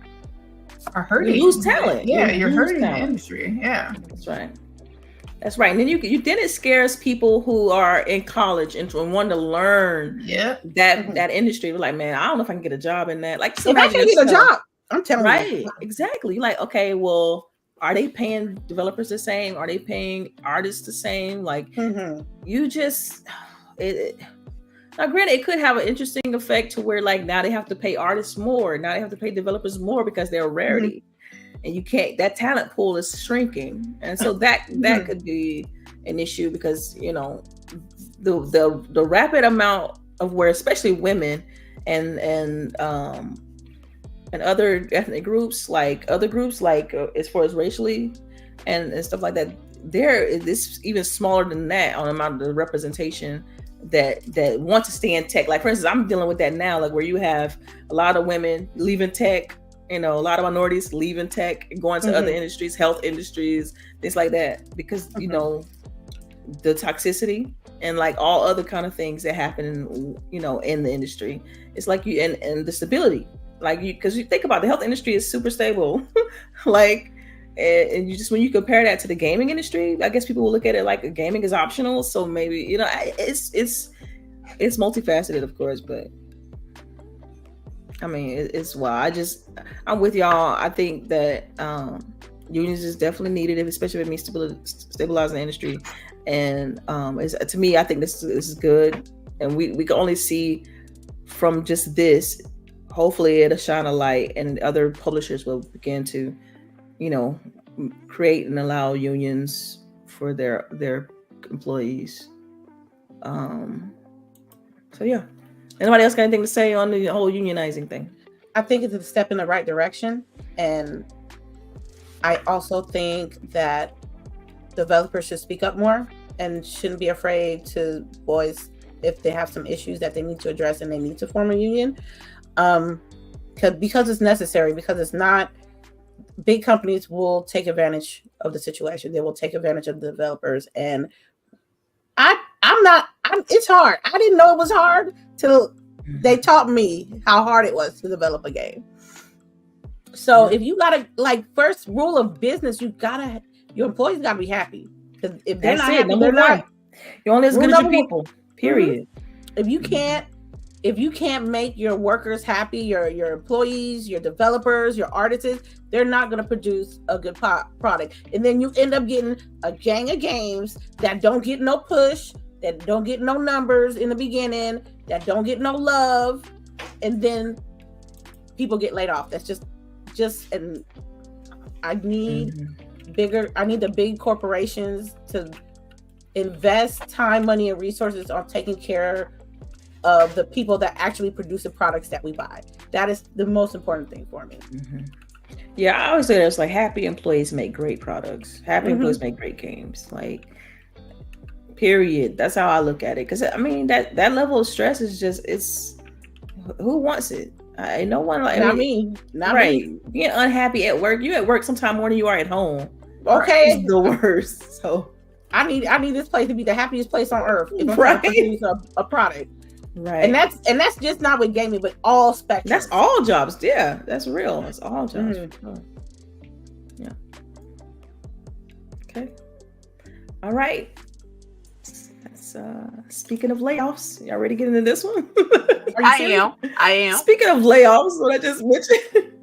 are hurting. You lose talent. Yeah, you're hurting the industry. Yeah, that's right. That's right. And then then it scares people who are in college and want to learn that industry. We're like, man, I don't know if I can get a job in that. Like, if I can get a job, I'm telling you. Right. Exactly. Like, okay, well, are they paying developers the same? Are they paying artists the same? Like, you just now, granted, it could have an interesting effect to where like now they have to pay artists more. Now they have to pay developers more because they're a rarity. And you can't, that talent pool is shrinking. And so that could be an issue because, the rapid amount of where, especially women and other ethnic groups, like other groups, like as far as racially and stuff like that, this even smaller than that on the amount of representation that want to stay in tech. Like, for instance, I'm dealing with that now, like where you have a lot of women leaving tech, a lot of minorities leaving tech and going to other industries, health industries, things like that, because the toxicity and like all other kind of things that happen in the industry. It's like and the stability, like because you think about it, the health industry is super stable. Like, and you just, when you compare that to the gaming industry, I guess people will look at it like gaming is optional. So maybe it's multifaceted, of course, but I mean, it's wild. I'm with y'all. I think that unions is definitely needed, especially if it means stabilizing the industry. And to me, I think this is good. And we can only see from just this, hopefully it'll shine a light and other publishers will begin to, create and allow unions for their employees. So yeah. Anybody else got anything to say on the whole unionizing thing? I think it's a step in the right direction. And I also think that developers should speak up more and shouldn't be afraid to voice if they have some issues that they need to address and they need to form a union. Because it's necessary, because it's not, big companies will take advantage of the situation. They will take advantage of the developers. And it's hard. I didn't know it was hard till they taught me how hard it was to develop a game. So if you gotta, like, first rule of business, your employees gotta be happy. Because if they're not happy, they're not. You're only as good as your people. Period. If you can't make your workers happy, your employees, your developers, your artists, they're not going to produce a good product. And then you end up getting a gang of games that don't get no push, that don't get no numbers in the beginning, that don't get no love, and then people get laid off. That's just and I need the big corporations to invest time, money, and resources on taking care of the people that actually produce the products that we buy. That is the most important thing for me. Mm-hmm. Yeah, I always say it's like happy employees make great products. Happy employees make great games. Like, period. That's how I look at it. Because I mean, that level of stress is just, it's, who wants it? No one like not me. Not right. me. Being unhappy at work. You at work sometime more than you are at home. Okay, it's the worst. So I need this place to be the happiest place on earth if I'm right. trying to produce a product. Right. And that's just not with gaming, but all spectrum. That's all jobs. Yeah, that's real. That's all jobs. Yeah. Okay. All right. That's speaking of layoffs, y'all ready to get into this one? I am. Speaking of layoffs, what I just mentioned.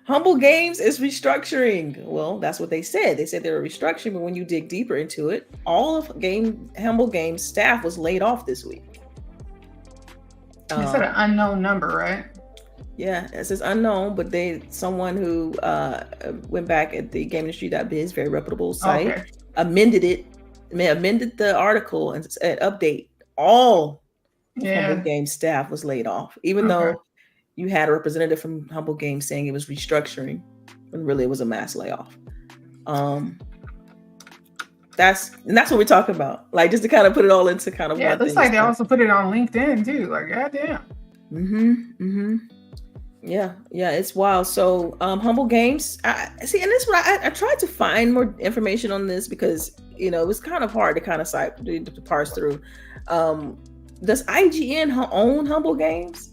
Humble Games is restructuring. Well, that's what they said. They said they were restructuring, but when you dig deeper into it, all of Humble Games staff was laid off this week. It's an unknown number, right? Yeah, it says unknown, but someone who went back at the GameIndustry.biz, very reputable site, amended the article and said update all Humble Games staff was laid off, even though you had a representative from Humble Games saying it was restructuring when really it was a mass layoff. That's what we're talking about. Like, just to kind of put it all into kind of one thing. It looks like they also put it on LinkedIn too. Like, goddamn. Yeah, it's wild. So Humble Games, I see, and this is what I tried to find more information on this because it was kind of hard to kind of to parse through. Does IGN own Humble Games?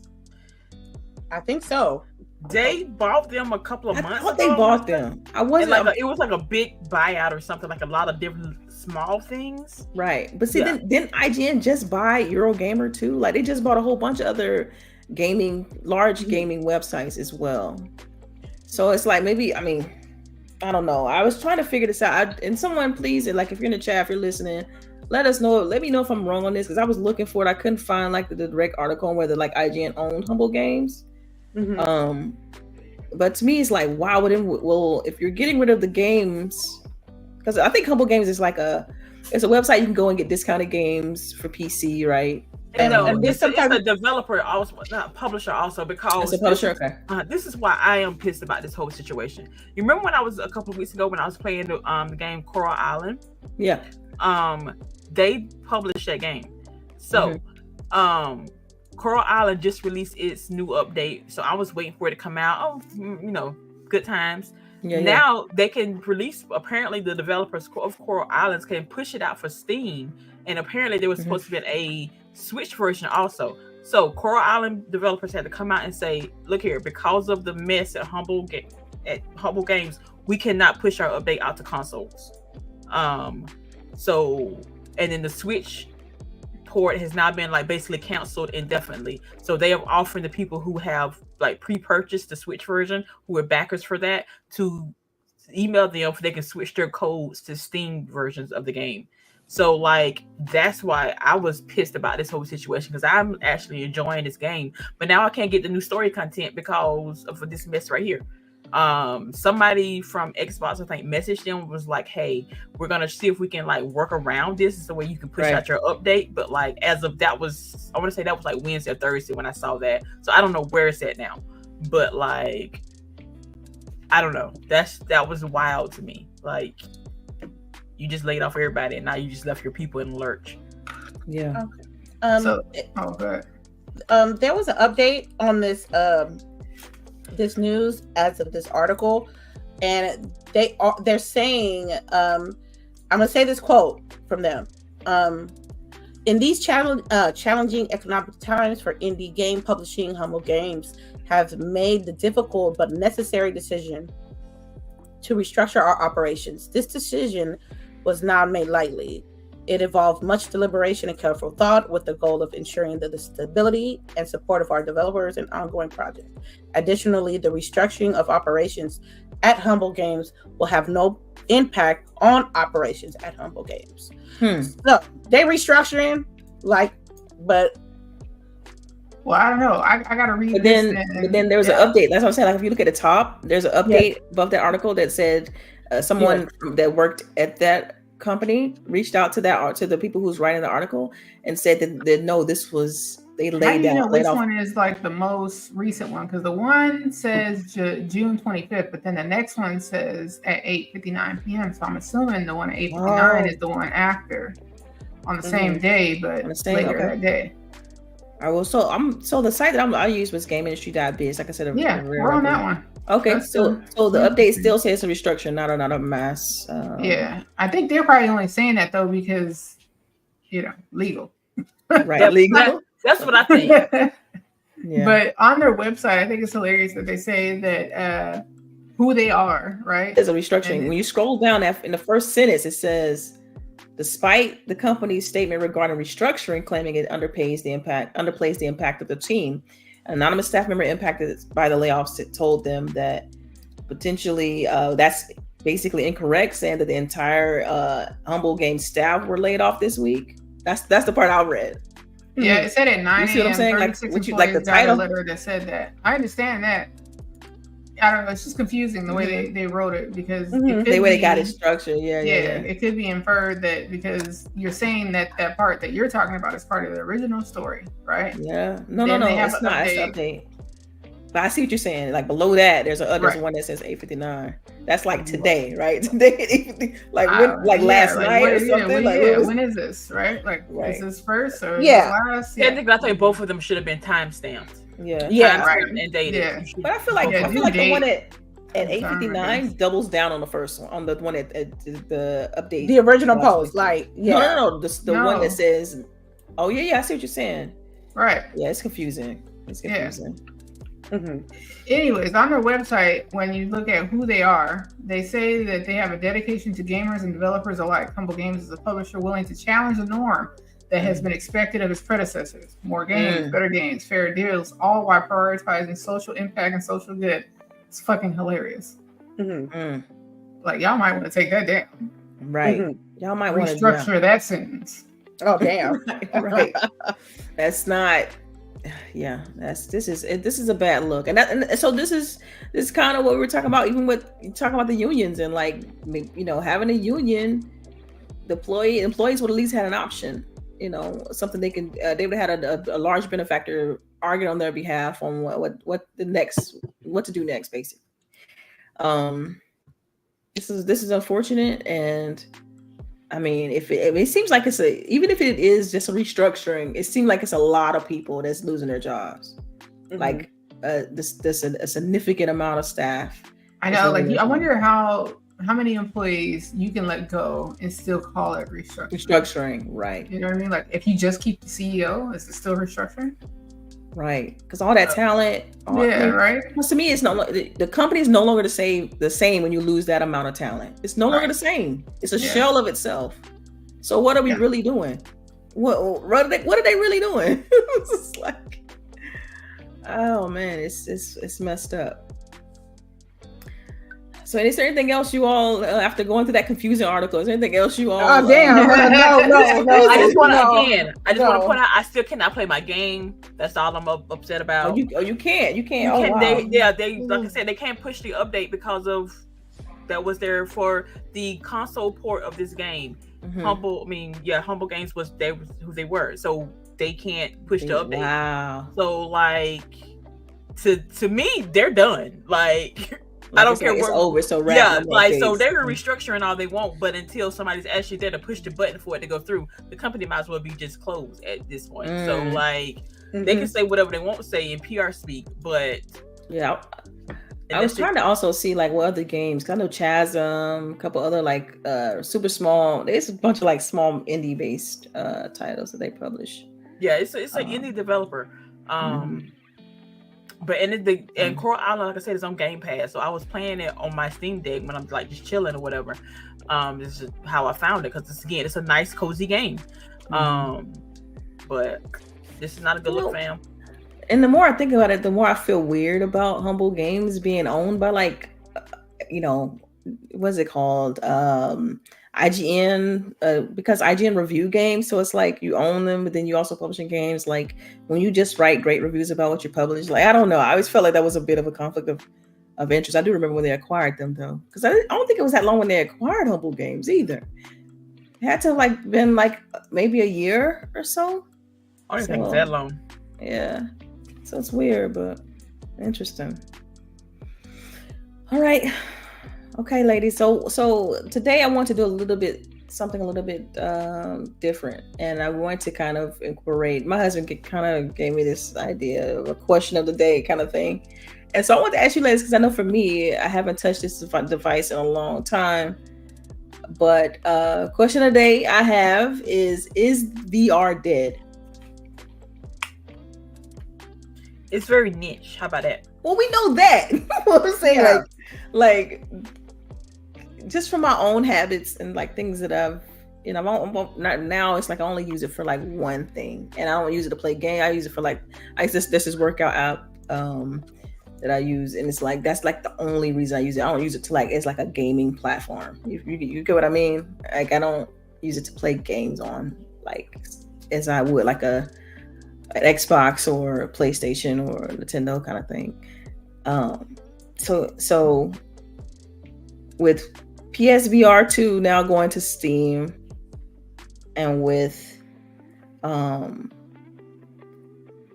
I think so. They bought them a couple of months ago. They bought them. I wasn't it was like a big buyout or something, like a lot of different small things. Right. But see, didn't IGN just buy Eurogamer too? Like, they just bought a whole bunch of other large gaming websites as well. So it's like, maybe, I mean, I don't know. I was trying to figure this out. And someone, please, like, if you're in the chat, if you're listening, let us know. Let me know if I'm wrong on this, because I was looking for it. I couldn't find like the direct article on whether like IGN owned Humble Games. But to me, it's like, why would if you're getting rid of the games, because I think Humble Games is like it's a website you can go and get discounted games for PC, right? And this sometimes a developer also, not publisher also, because it's a publisher. This is why I am pissed about this whole situation. You remember when I was a couple of weeks ago when I was playing the game Coral Island? Yeah. They published that game. So, Coral Island just released its new update, so I was waiting for it to come out. Oh, good times. Now they can release. Apparently, the developers of Coral Islands can push it out for Steam, and apparently there was supposed to be a Switch version also. So Coral Island developers had to come out and say, "Look here, because of the mess at Humble Games, we cannot push our update out to consoles." And then the Switch port has now been like basically canceled indefinitely. So they are offering the people who have like pre-purchased the Switch version, who are backers for that, to email them if they can switch their codes to Steam versions of the game. So like, that's why I was pissed about this whole situation, because I'm actually enjoying this game, but now I can't get the new story content because of this mess right here. Somebody from Xbox, I think, messaged them, was like, "Hey, we're gonna see if we can like work around this so way you can push out your update." But like, as of I want to say that was like Wednesday or Thursday when I saw that. So I don't know where it's at now. But like, I don't know. That was wild to me. Like, you just laid off everybody and now you just left your people in the lurch. Yeah. Okay. There was an update on this this news as of this article, and they're saying, I'm gonna say this quote from them: in these challenging economic times for indie game publishing, Humble Games have made the difficult but necessary decision to restructure our operations. This decision was not made lightly. It involved much deliberation and careful thought, with the goal of ensuring the stability and support of our developers and ongoing projects. Additionally, the restructuring of operations at Humble Games will have no impact on operations at Humble Games. So they restructuring, but well, I don't know. I gotta read. But then there's an update. That's what I'm saying. Like, if you look at the top, there's an update above that article that said someone that worked at that company reached out to the people who's writing the article and said that no, this was they How laid do you know down. which one is like the most recent one? Because the one says June 25th, but then the next one says at 8:59 p.m. So I'm assuming the one at 8:59 is the one after, on the same day, but later that day. All right, well, so the site that I use was GameIndustry.biz. Like I said, we're on that one. Okay, so the update still says a restructure, not a mass. Yeah, I think they're probably only saying that though because legal. Right, legal. That's what I think. Yeah. But on their website, I think it's hilarious that they say that who they are, right? There's a restructuring. When you scroll down in the first sentence, it says, despite the company's statement regarding restructuring, claiming it underplays the impact of the team, an anonymous staff member impacted by the layoffs told them that potentially that's basically incorrect, saying that the entire Humble Games staff were laid off this week. That's the part I read. Yeah, it said at 9 a.m. You see what I'm saying? Like the title. Got a letter that said that. I understand that. I don't know. It's just confusing the way they wrote it because the way they got it structured. Yeah. It could be inferred that because you're saying that part that you're talking about is part of the original story, right? Yeah. No. It's not. It's an update. But I see what you're saying. Like below that, there's one that says 8:59. That's like today, right? Today, like last night or something. When is this, right? Like, is this first or last? Yeah, I think both of them should have been timestamped. Yeah, right. And dated. Yeah. But I feel like the one at 8:59 doubles down on the first one, on the one at the update. The original post, No. The one that says, "Oh yeah, I see what you're saying." Right. Yeah, it's confusing. Anyways, on their website, when you look at who they are, they say that they have a dedication to gamers and developers alike. Humble Games is a publisher willing to challenge the norm that has been expected of its predecessors. More games, better games, fair deals, all while prioritizing social impact and social good. It's fucking hilarious. Like, y'all might want to take that down. Right. Y'all might want to restructure that sentence. Oh, damn. Right. That's not... Yeah, this is a bad look, and so this is kind of what we were talking about, even with talking about the unions and having a union. The employees would at least had an option, something they would have had a large benefactor arguing on their behalf on what to do next, basically. This is unfortunate, and I mean, it seems like even if it is just a restructuring, it seems like it's a lot of people that's losing their jobs. Like this a significant amount of staff. I know. Like, I wonder how many employees you can let go and still call it restructuring. Restructuring, right? You know what I mean? Like, if you just keep the CEO, is it still restructuring? Right, because all that talent. Right. Because to me, it's the company is no longer the same when you lose that amount of talent. It's no longer the same. It's a shell of itself. So what are we really doing? What are they really doing? It's like, oh man, it's messed up. So is there anything else you all, after going through that confusing article, is there anything else you all... Oh, damn. No. I just want to point out, I still cannot play my game. That's all I'm upset about. You can't. They like I said, they can't push the update because of that was there for the console port of this game. Humble Games was who they were. So they can't push the update. Wow. So like, to me, they're done. Like I don't care. It's over. So so they're restructuring all they want, but until somebody's actually there to push the button for it to go through, the company might as well be just closed at this point. So like, they can say whatever they want to say in PR speak, but I was trying to also see like what other games. 'Cause I know Chasm, a couple other super small. There's a bunch of small indie based titles that they publish. Yeah, it's an indie developer. But and Coral Island, like I said, is on Game Pass. So I was playing it on my Steam Deck when I'm like just chilling or whatever. This is how I found it, because it's a nice, cozy game. But this is not a good look, fam. And the more I think about it, the more I feel weird about Humble Games being owned by what's it called? IGN, because IGN review games, so it's like you own them, but then you also publishing games. Like when you just write great reviews about what you publish, like I don't know, I always felt like that was a bit of a conflict of interest. I do remember when they acquired them though, because I don't think it was that long when they acquired Humble Games either. It had to like been like maybe a year or so. I don't think it's that long. Yeah, so it's weird, but interesting. All right, okay, ladies. So today I want to do something a little bit different, and I want to kind of incorporate. My husband kind of gave me this idea of a question of the day kind of thing, and so I want to ask you, ladies, because I know for me, I haven't touched this device in a long time. But question of the day I have is VR dead? It's very niche. How about that? Well, we know that. What I'm saying, Yeah. like just from my own habits and like things that I've, you know, not now. It's like I only use it for like one thing, and I don't use it to play game. I use it for like this is workout app that I use, and it's like that's like the only reason I use it. I don't use it to like it's like a gaming platform. You get what I mean? Like I don't use it to play games on like as I would like an Xbox or a PlayStation or a Nintendo kind of thing. So with PSVR 2 now going to Steam, and with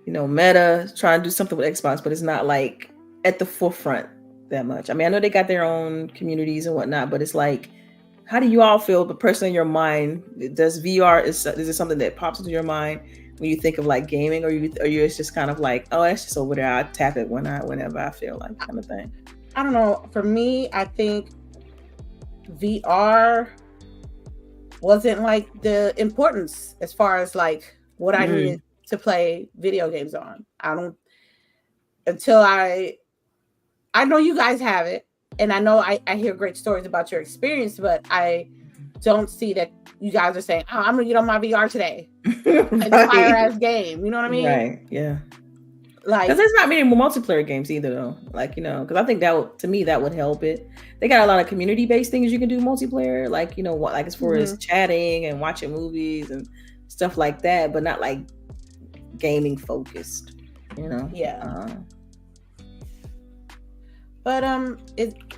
Meta trying to do something with Xbox, but it's not like at the forefront that much. I mean, I know they got their own communities and whatnot, but it's like, how do you all feel? But personally, in your mind, does VR is it something that pops into your mind when you think of like gaming, or it's just kind of like, oh, it's just over there. I tap it whenever I feel like, kind of thing. I don't know. For me, I think VR wasn't like the importance as far as like what I needed to play video games on. Until I know you guys have it, and I know I hear great stories about your experience, but I don't see that you guys are saying, oh, I'm gonna get on my VR today. Like a fire ass game. You know what I mean? Right. Yeah. Like, because there's not many multiplayer games either, though. Like, because I think to me that would help it. They got a lot of community-based things you can do multiplayer, like like as far as chatting and watching movies and stuff like that, but not like gaming focused. Yeah. But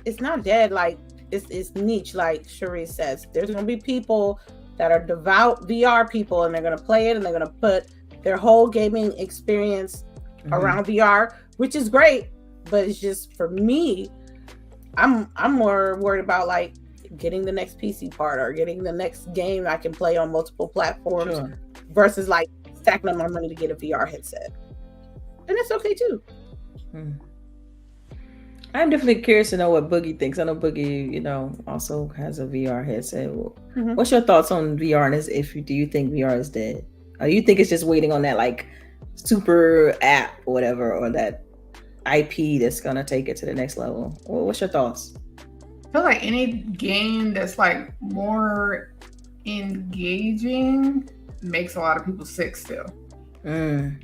it's not dead. Like it's niche, like CHAREECE says. There's gonna be people that are devout VR people, and they're gonna play it, and they're gonna put their whole gaming experience around VR, which is great. But it's just, for me, I'm more worried about like getting the next PC part or getting the next game I can play on multiple platforms, versus like stacking up my money to get a VR headset. And that's okay too. I'm definitely curious to know what Boogie thinks. I know Boogie, also has a VR headset. What's your thoughts on VR, and do you think VR is dead? Or do you think it's just waiting on that like super app or whatever, or that IP that's gonna take it to the next level? What's your thoughts? I feel like any game that's like more engaging makes a lot of people sick still. I'm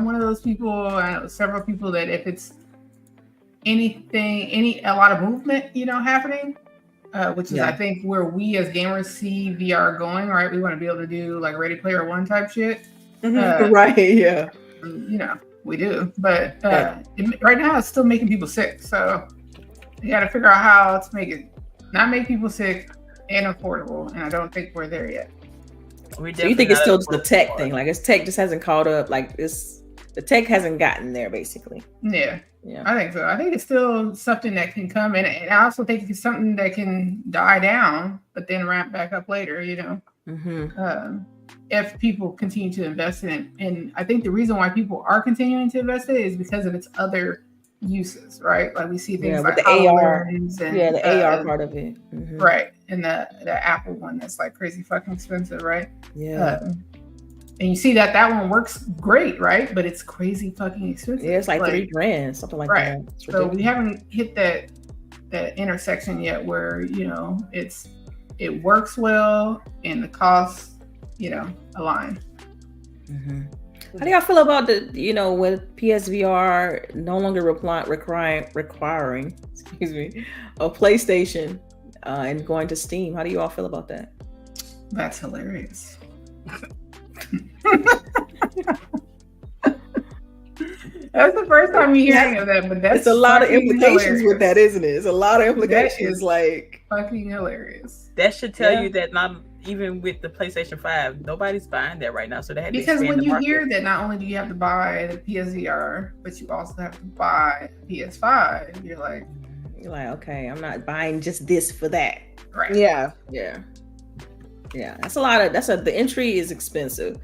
one of those people. I know several people that if it's a lot of movement, happening, which is I think where we as gamers see VR going, right? We want to be able to do like Ready Player One type shit. Right, yeah. We do. But right now it's still making people sick. So you got to figure out how to not make people sick and affordable. And I don't think we're there yet. So you think it's still just the tech thing? Like tech just hasn't caught up. Like the tech hasn't gotten there, basically. Yeah, I think so. I think it's still something that can come, and I also think it's something that can die down, but then ramp back up later. If people continue to invest in it, and I think the reason why people are continuing to invest in it is because of its other uses, right? Like we see things like the AR, and the AR part of it, right? And the Apple one that's like crazy fucking expensive, right? And you see that one works great, right? But it's crazy fucking expensive. Yeah, it's like $3,000, something like that. So we haven't hit that intersection yet where it works well and the costs, align. How do y'all feel about with PSVR no longer requiring a PlayStation and going to Steam? How do you all feel about that? That's hilarious. That's the first time you're hearing of that, but that's it's a lot of fucking implications hilarious. with that, isn't it? It's a lot of implications. is Like fucking hilarious. That should tell Yeah. you that not even with the PlayStation 5, nobody's buying that right now. So they had to Because expand when the you market. hear that not only do you have to buy the PSVR, but you also have to buy PS5, you're like, okay, I'm not buying just this for that. right. Yeah. That's a lot of the entry is expensive.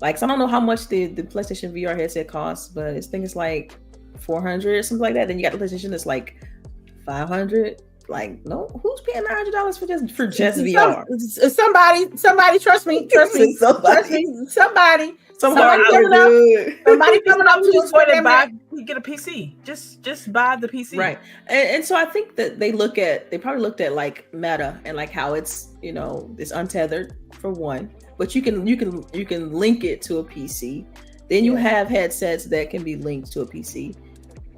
Like, so I don't know how much the PlayStation VR headset costs, but I think it's like $400 or something like that. Then you got the PlayStation that's like $500. Like, no, who's paying $900 for just VR? Somebody, trust me. Somebody coming up to just go ahead and buy. get a PC. Just buy the PC. Right. And so I think that they probably looked at like Meta and like how it's, it's untethered for one, but you can link it to a PC. Then you have headsets that can be linked to a PC.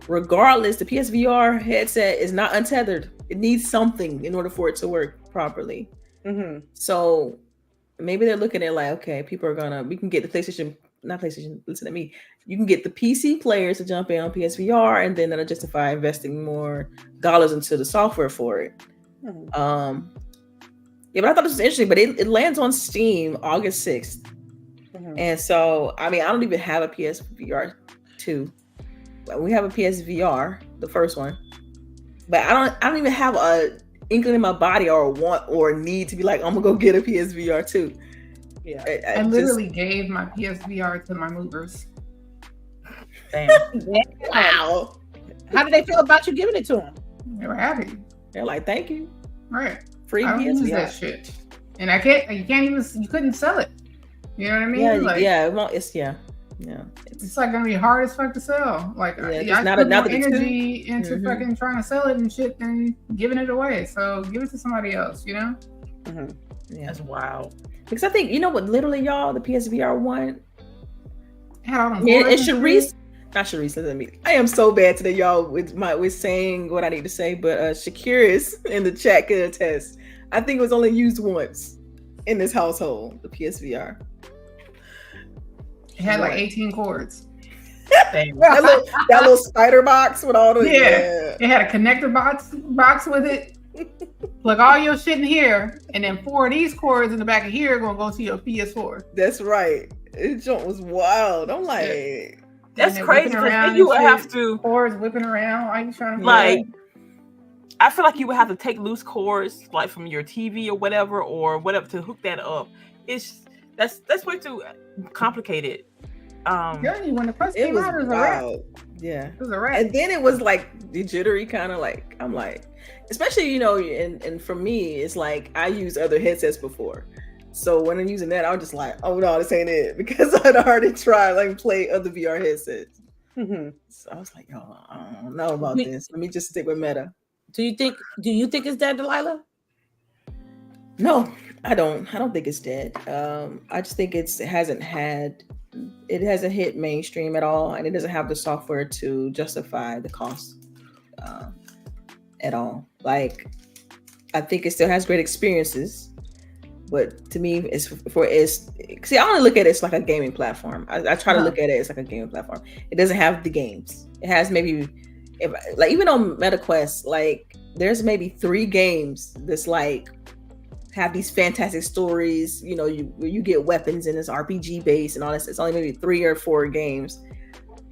Regardless, the PSVR headset is not untethered. It needs something in order for it to work properly. Mm-hmm. So maybe they're looking at like, okay, we can get the PlayStation, listen to me. You can get the PC players to jump in on PSVR, and then that'll justify investing more dollars into the software for it. Mm-hmm. Yeah, but I thought this was interesting, but it lands on Steam August 6th. Mm-hmm. And so, I mean, I don't even have a PSVR 2. We have a PSVR, the first one, but I don't even have a inkling in my body or a want or a need to be like, I'm gonna go get a PSVR 2. Yeah, I literally gave my PSVR to my movers. Damn. Wow. How did they feel about you giving it to them? They were happy. They're like, thank you. Right. Free I don't use PSVR. that shit. And you couldn't sell it. You know what I mean? It's like gonna be hard as fuck to sell. Like, I put more energy into fucking trying to sell it and shit than giving it away. So give it to somebody else, Mm-hmm. Yeah. That's wild. Because I think, literally, y'all, the PSVR one, had all them and Charisse, not Charisse, I am so bad today, y'all, with saying what I need to say, but Shakira's in the chat can attest. I think it was only used once in this household, the PSVR. It had like 18 cords. that little spider box with all the It had a connector box with it. Plug all your shit in here, and then 4 of these cords in the back of here are gonna go to your PS4. That's right. It jump was wild. I'm like, that's crazy. Because you would have to cords whipping around. Are you trying to I feel like you would have to take loose cords like from your TV or whatever to hook that up. That's way too complicated. When the first came out, it was wild. a wrap. Yeah, it was a wrap. And then it was like the jittery kind of like, I'm like, especially and for me, it's like I used other headsets before, so when I'm using that, I was just like, oh no, this ain't it, because I'd already tried like play other VR headsets. Mm-hmm. So I was like, oh, I don't know about this. Let me just stick with Meta. Do you think it's dead, Delilah? No, I don't think it's dead. I just think it hasn't hit mainstream at all, and it doesn't have the software to justify the cost at all. Like, I think it still has great experiences, but to me, see, I only look at it as like a gaming platform. I try to look at it as like a gaming platform. It doesn't have the games. It has maybe, even on MetaQuest, like there's maybe 3 games that's like have these fantastic stories, you get weapons and it's RPG based and all this. It's only maybe 3 or 4 games,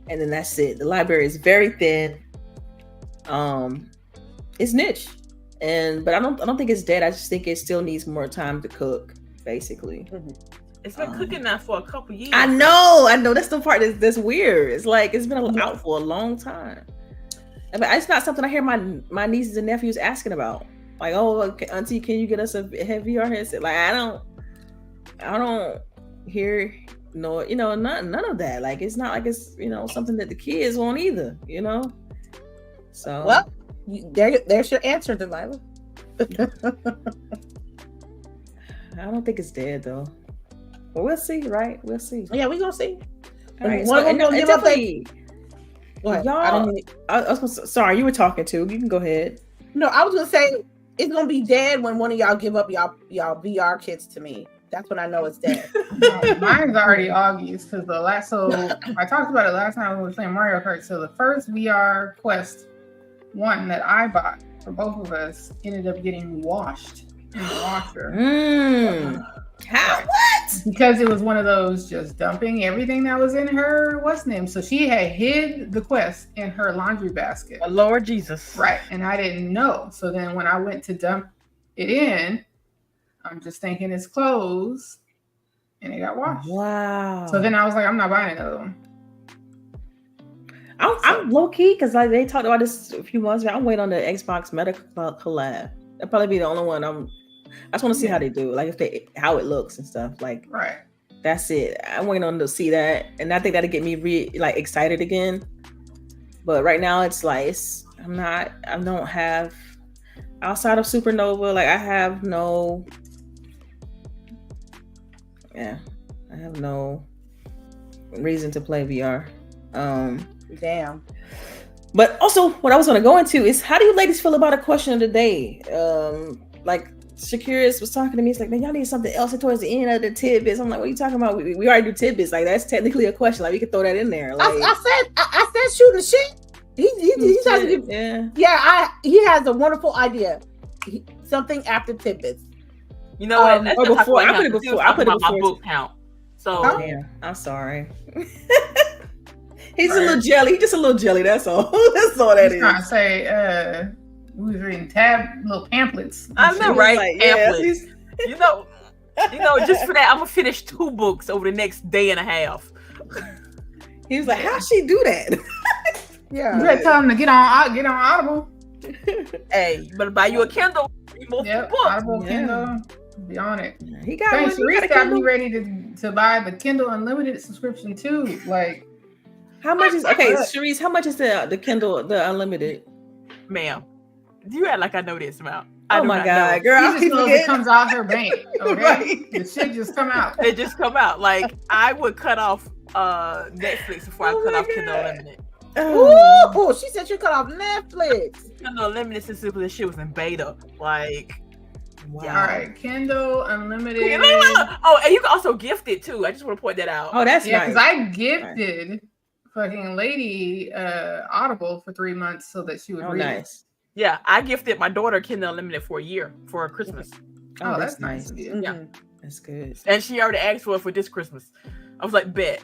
and then that's it. The library is very thin. It's niche, but I don't think it's dead. I just think it still needs more time to cook, basically. Mm-hmm. It's been cooking now for a couple years. I know. That's the part that's weird. It's like it's been out for a long time. I mean, it's not something I hear my nieces and nephews asking about. Like, oh, auntie, can you get us a VR headset? Like, I don't hear none of that. Like, it's not like it's something that the kids want either. So well, there's your answer, Delilah. I don't think it's dead though. But we'll see, right? We'll see. Yeah, we're gonna see. All right, one of them gonna give up that. Y'all, sorry, you were talking too. You can go ahead. No, I was gonna say it's gonna be dead when one of y'all give up y'all VR kits to me. That's when I know it's dead. Mine's already August because I talked about it last time we were playing Mario Kart. So the first VR Quest 1 that I bought for both of us ended up getting washed in the washer. How? What? Because it was one of those just dumping everything that was in her what's name. So she had hid the quest in her laundry basket. Oh, Lord Jesus. Right. And I didn't know. So then when I went to dump it in, I'm just thinking it's closed and it got washed. Wow. So then I was like, I'm not buying another one. I'm low key because like they talked about this a few months ago. I'm waiting on the Xbox Meta collab. That'll probably be the only one. I just want to see how they do, like how it looks and stuff. Like, right. That's it. I'm waiting on to see that, and I think that'll get me excited again. But right now, it's like I don't have outside of Supernova. Like I have no reason to play VR. Damn. But also, what I was going to go into is, how do you ladies feel about a question of the day? Like Shakira was talking to me. It's like, man, y'all need something else towards the end of the tidbits. I'm like, what are you talking about? We already do tidbits. Like that's technically a question. Like we could throw that in there. Like I said, shoot the shit. He tries to give, he has a wonderful idea. Something after tidbits. You know what? Or before. I put it before. I put it before my book count. So damn, I'm sorry. He's a little jelly. He's just a little jelly. That's all. That's all that is. Trying to say, we was reading little pamphlets. I know, right? Like, pamphlets. You know, just for that, I'm gonna finish 2 books over the next day and a half. He was like, "How'd she do that?" Yeah, you better tell him to get on Audible. Hey, you better buy you a Kindle. Yep, books. Audible, Kindle. Be on it. He got Thanks, one. Charisse got me ready to buy the Kindle Unlimited subscription too. Like, how much is Charisse? How much is the Kindle the Unlimited? Ma'am, you act like I know this amount. Oh my God, girl! She just knows it comes out her bank. Okay, right. The shit just come out. They just come out. Like I would cut off Netflix before I cut off Kindle Unlimited. Oh, she said you cut off Netflix. Kindle Unlimited since the shit was in beta. Like, wow. Yeah. All right, Kindle Unlimited. Oh, and you can also gift it too. I just want to point that out. Oh, that's nice. Because I gifted fucking lady Audible for 3 months so that she would read. Nice. Yeah, I gifted my daughter Kindle Unlimited for a year for Christmas. Oh, that's nice. Yeah, that's good. And she already asked for it for this Christmas. I was like, bet.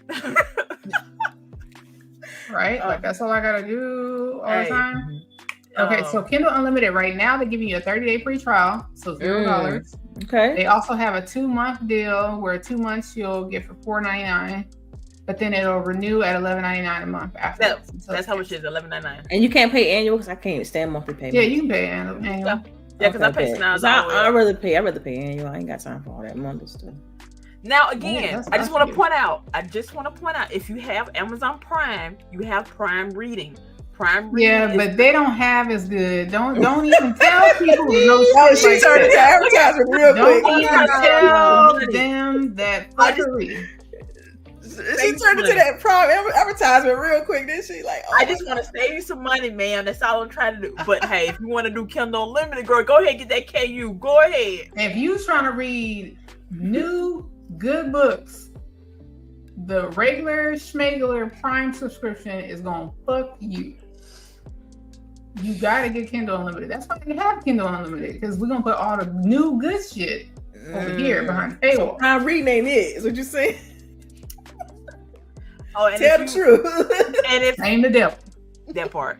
Right? Like that's all I gotta do all the time. Mm-hmm. Okay, so Kindle Unlimited right now they're giving you a 30-day free trial, so $0. Okay. They also have a 2-month deal where 2 months you'll get for $4.99, but then it'll renew at $11.99 a month after. That's how much it is, $11.99. And you can't pay annual because I can't stand monthly payment. Yeah, you can pay annual. Yeah, because I pay $9. I'd rather pay annual. I ain't got time for all that monthly stuff. Now again, I just want to point out, if you have Amazon Prime, you have Prime Reading. Yeah, but they don't have as good. Don't even tell people. She turned into advertisement real quick. Don't even tell them that fuckery. She turned into that Prime advertisement real quick, didn't she? Like, I just want to save you some money, man. That's all I'm trying to do. But hey, if you want to do Kindle Unlimited, girl, go ahead and get that KU. Go ahead. If you trying to read new good books, the regular schmegler Prime subscription is gonna fuck you. You gotta get Kindle Unlimited. That's why we have Kindle Unlimited, because we're gonna put all the new good shit over here behind the paywall. So Prime Reading ain't it? Is what you're saying? Oh, and tell the truth. And if ain't the devil. That part.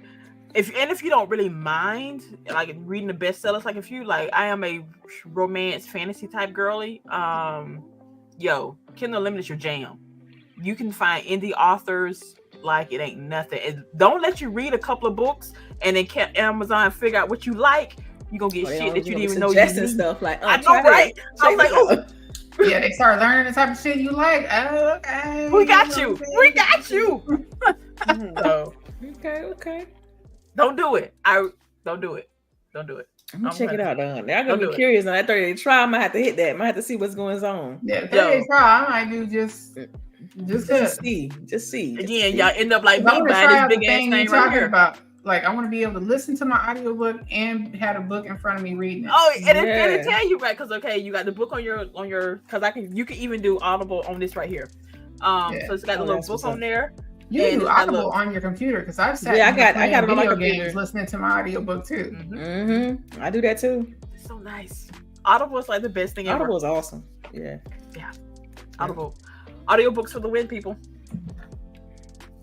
If you don't really mind like reading the bestsellers, like if you like, I am a romance fantasy type girly. Kindle Unlimited is your jam. You can find indie authors like it ain't nothing. And don't let you read a couple of books and then Amazon figure out what you like. You gonna get shit that you didn't even know you need. Stuff like I know, right? I was like, oh. Yeah, they start learning the type of shit you like. Oh, okay. We got you. We got you. So, okay. Don't do it. Don't do it. Don't do it. I'm gonna check it out, though. I'm gonna be curious on that 30-day trial. I might have to hit that. I might have to see what's going on. Yeah, 30-day trial. I might do just see. Again, y'all end up like me buying this big ass thing right here. Like, I want to be able to listen to my audiobook and have a book in front of me reading it. Oh, and it tell you, right? Because you got the book on your because you can even do Audible on this right here. So it's got a little book on there. You can do Audible on your computer because I've sat I got it on my video computer games listening to my audiobook too. I do that too. It's so nice. Audible is like the best thing ever. Audible is awesome. Yeah. Audible. Audiobooks for the win, people.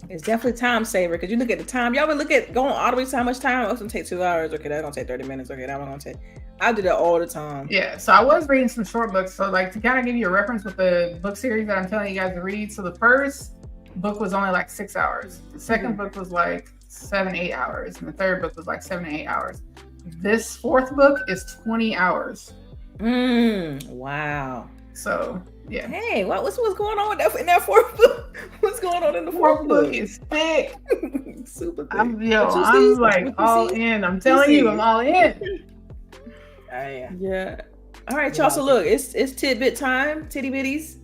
It's definitely time saver because you look at the time. Y'all would look at going Audible, how much time? Oh, it's gonna take 2 hours. Okay, that's gonna take 30 minutes. Okay, that one gonna take. I do that all the time. Yeah, so I was reading some short books. So like to kind of give you a reference with the book series that I'm telling you guys to read. So the first book was only like 6 hours. The second book was like 7-8 hours, and the third book was like 7 to 8 hours. This fourth book is 20 hours. Wow. So yeah. Hey, what's going on in that fourth book? What's going on in the fourth book? Is thick. Super thick. I'm like all in. I'm telling you, I'm all in. Yeah. All right, y'all. So look, it's tidbit time. Titty bitties.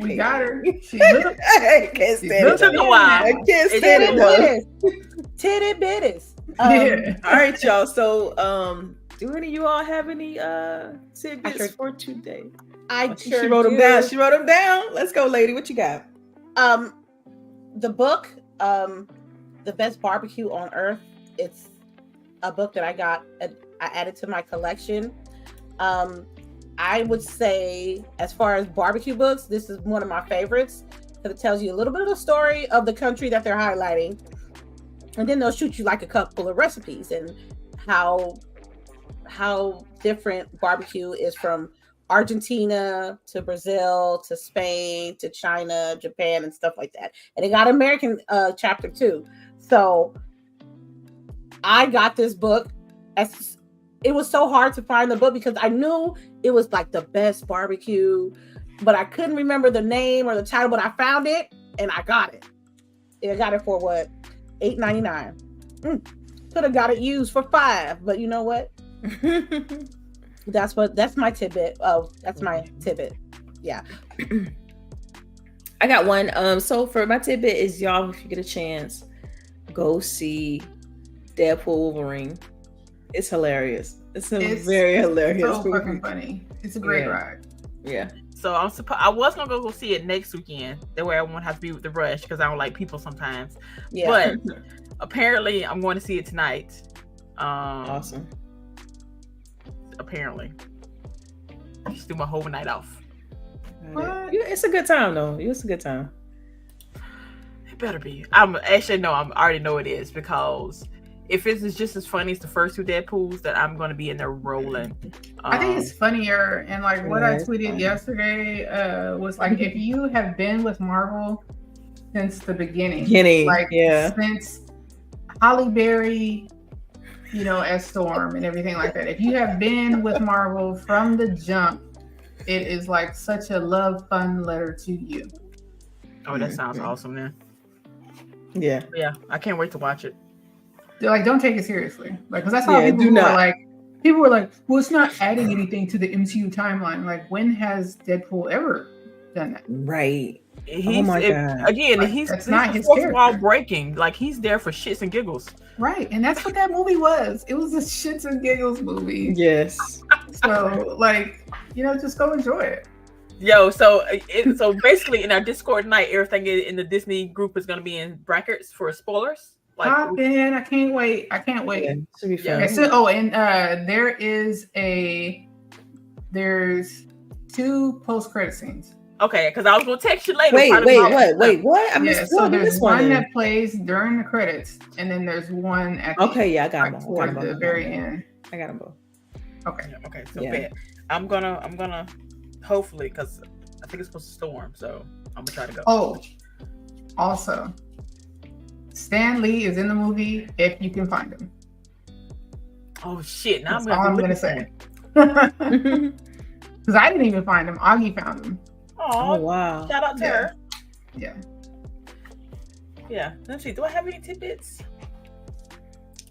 We got her. She looked. I can't stand it. Took a while. I can't stand it. Titty bitties. All right, y'all. So, do any of you all have any tidbits for today? She wrote them down. She wrote them down. Let's go, lady. What you got? The book, The Best Barbecue on Earth. It's a book that I added to my collection. I would say, as far as barbecue books, this is one of my favorites because it tells you a little bit of the story of the country that they're highlighting, and then they'll shoot you like a couple of recipes and how different barbecue is from Argentina to Brazil to Spain to China, Japan, and stuff like that. And it got an American chapter too. So I got this book. It was so hard to find the book because I knew it was like the best barbecue, but I couldn't remember the name or the title, but I found it and I got it. I got it for what? $8.99. Could have got it used for $5, but you know what? That's my tidbit. Oh, that's my tidbit. Yeah. I got one. So for my tidbit is, y'all, if you get a chance, go see Deadpool Wolverine. It's hilarious. It's very hilarious. So fucking funny. It's a great ride. Yeah. So I was gonna go see it next weekend. That way I won't have to be with the rush because I don't like people sometimes. Yeah. But apparently I'm going to see it tonight. Awesome. Apparently. Just do my whole night off. It's a good time though. It's a good time. It better be. I already know it is because if it's just as funny as the first two Deadpools, that I'm going to be in there rolling. I think it's funnier. And like what I tweeted yesterday was like, if you have been with Marvel since the beginning, since Halle Berry, as Storm and everything like that. If you have been with Marvel from the jump, it is like such a love, fun letter to you. Oh, that sounds awesome, man. Yeah. Yeah, I can't wait to watch it. They're like, don't take it seriously. Like, because that's how people were like, well, it's not adding anything to the MCU timeline. Like, when has Deadpool ever done that? Right. Oh my God. Again, he's not his fourth wall breaking. Like, he's there for shits and giggles. Right. And that's what that movie was. It was a shits and giggles movie. Yes. So, like, just go enjoy it. Yo, so basically in our Discord tonight, everything in the Disney group is going to be in brackets for spoilers. Hop in! I can't wait. Yeah, should be fun. There's 2 post-credit scenes. Okay, because I was gonna text you later. Wait, what? I missed so there's one that plays during the credits, and then there's one at I got them towards the very end. I got them both. Okay. So bad. I'm gonna hopefully, because I think it's supposed to storm, so I'm gonna try to go. Oh, also, Stan Lee is in the movie if you can find him. Oh shit! Now That's I'm gonna say. Because I didn't even find him. Augie found him. Oh wow! Shout out to her. Yeah. Yeah. Let's see. Do I have any tidbits?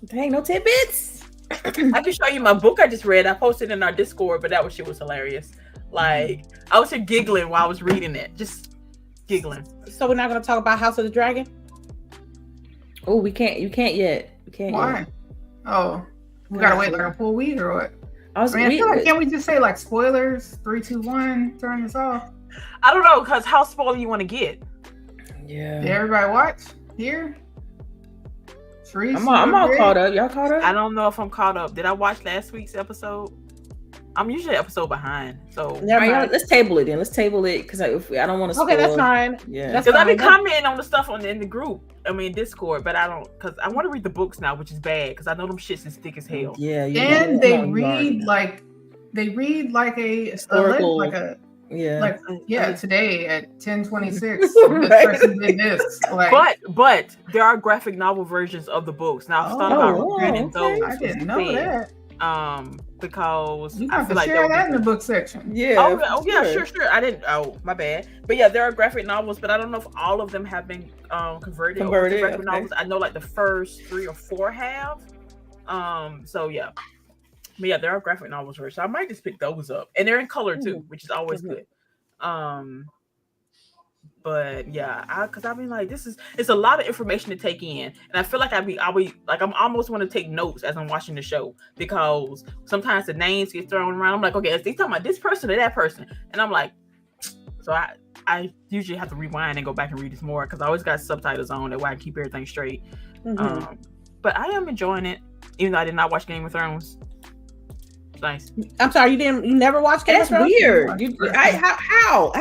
Dang, no tidbits. I can show you my book I just read. I posted in our Discord, but that shit was hilarious. Like, I was here giggling while I was reading it, just giggling. So we're not going to talk about House of the Dragon? Oh, we can't. You can't yet. We can't. Why? Yet. Oh, we gotta wait like a full week or what? I feel like, can't we just say like spoilers? 3, 2, 1. Turn this off. I don't know, because how spoiler you want to get? Yeah. Did everybody watch here? CHAREECE, I'm all caught up. Y'all caught up? I don't know if I'm caught up. Did I watch last week's episode? I'm usually an episode behind, so let's table it then. Let's table it because I don't want to. Okay, that's fine. Yeah, because I've been commenting on the stuff in the group. I mean Discord, but I don't because I want to read the books now, which is bad because I know them shits is thick as hell. Yeah, and they read like a historical, today at 10:26. This person did this. Like, but there are graphic novel versions of the books now. I've thought about reading those. I didn't know that. Because you have I feel to like share that in the book section. Yeah. Sure. I didn't. Oh, my bad. But yeah, there are graphic novels, but I don't know if all of them have been converted. Over to graphic novels. I know like the first 3 or 4 have. So yeah. But yeah, there are graphic novels first. So I might just pick those up, and they're in color too, which is always good. But yeah, because I mean, like, it's a lot of information to take in, and I feel like I'll be like, I'm almost want to take notes as I'm watching the show because sometimes the names get thrown around. I'm like, okay, is they talking about this person or that person? And I'm like, so I usually have to rewind and go back and read this more because I always got subtitles on that way I can keep everything straight. But I am enjoying it, even though I did not watch Game of Thrones. It's nice. I'm sorry, you never watched Game of Thrones? Weird. How?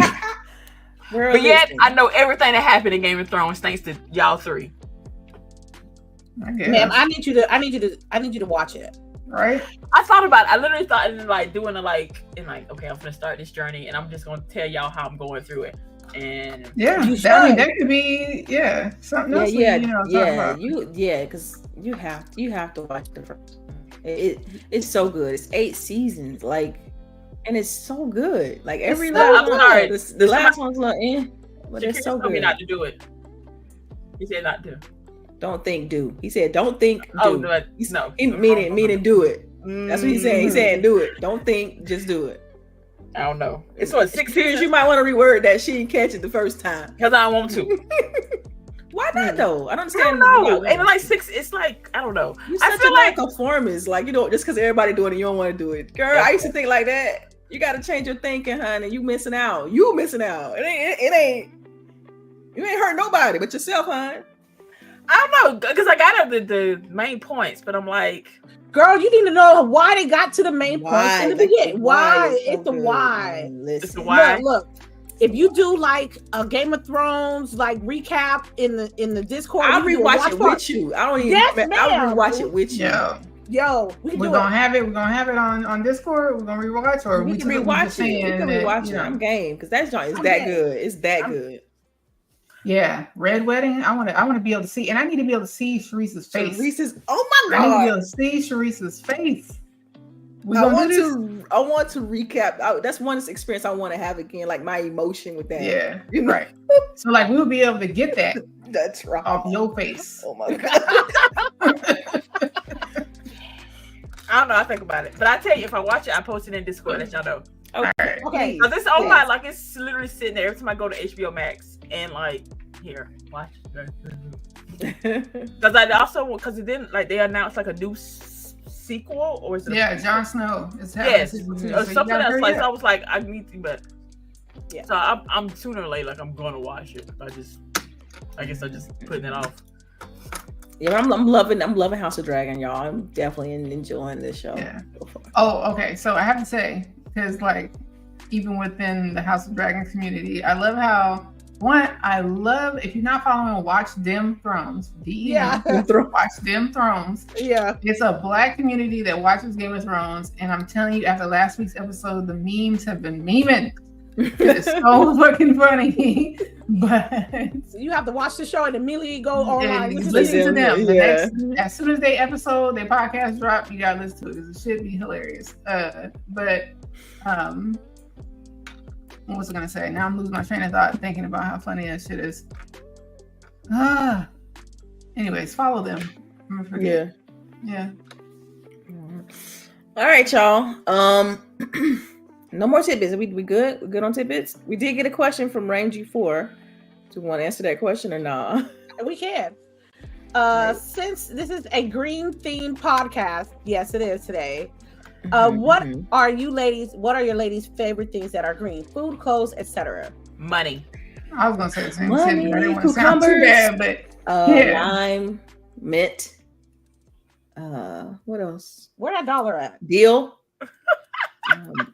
But yet I know everything that happened in Game of Thrones thanks to y'all 3. Ma'am, I need you to watch it. Right? I thought about it. I literally thought in like doing okay, I'm gonna start this journey and I'm just gonna tell y'all how I'm going through it. And that could be something else. Because you have to watch the first. It's so good. It's 8 seasons, and it's so good. Like every last one, the last one's not but it's so good. Told me not to do it. He said not to. Don't think, do. He said, don't think, do. Oh, no. Meaning do it. That's what he's saying. He's saying do it. Don't think, just do it. I don't know. It's what, 6 seasons? You might want to reword that. She didn't catch it the first time. Because I don't want to. Why not though? I don't understand. I don't know. And like 6, it's like, I don't know. I feel like conformist. Like, just because everybody doing it, you don't want to do it. Girl, I used to think like that. You got to change your thinking, honey. You missing out. It ain't. You ain't hurt nobody but yourself, hon. I don't know, because I got the main points, but I'm like, girl, you need to know why they got to the main points in the beginning. Why? It's the why. It's the why. Look. If you do like a Game of Thrones recap in the Discord, I'll rewatch it with you. I don't even. I'll rewatch it with you. Yo, we're gonna have it. We're gonna have it on Discord. We're gonna rewatch, or we can rewatch it. We can rewatch it. I'm game because that joint is that good. It's that good. Yeah, Red Wedding. I want to be able to see, and I need to be able to see CHAREECE's face. Oh my god! I need to be able to see CHAREECE's face. I want to recap. That's one experience I want to have again, like my emotion with that. Yeah, right. So like we'll be able to get that. That's right. Off your face. Oh my god. I don't know. I think about it, but I tell you, if I watch it, I post it in Discord. Let y'all know. Okay. So this online, like it's literally sitting there every time I go to HBO Max and like here, watch. Because I also it didn't they announced like a new sequel or is it? Jon Snow is having something else. So I was like, I need to, but so I'm sooner or later I'm going to watch it. I guess I'm just putting it off. Yeah, I'm loving House of Dragon, y'all. I'm definitely enjoying this show. Yeah. Oh, okay. So I have to say, because even within the House of Dragon community, I love how if you're not following, watch Dem Thrones. Watch Dem Thrones. Yeah. It's a Black community that watches Game of Thrones, and I'm telling you, after last week's episode, the memes have been memeing. It's so fucking funny. But so you have to watch the show and immediately go online. Listen to them. As soon as their podcast drop, you gotta listen to it because it should be hilarious. But what was I gonna say? Now I'm losing my train of thought thinking about how funny that shit is. Anyways, follow them. I'm gonna forget. Yeah. All right, y'all. No more tidbits. We good? We good on tidbits? We did get a question from Rangy4. Do you want to answer that question or not? We can. Since this is a green themed podcast, yes, it is today. Mhm, What mhm. are you ladies? What are your ladies' favorite things that are green? Food, clothes, etc. Money. I was gonna say the same Money, thing. I didn't want to sound too cucumbers. bad, but yeah. Lime, mint. What else? Where that dollar at? Deal.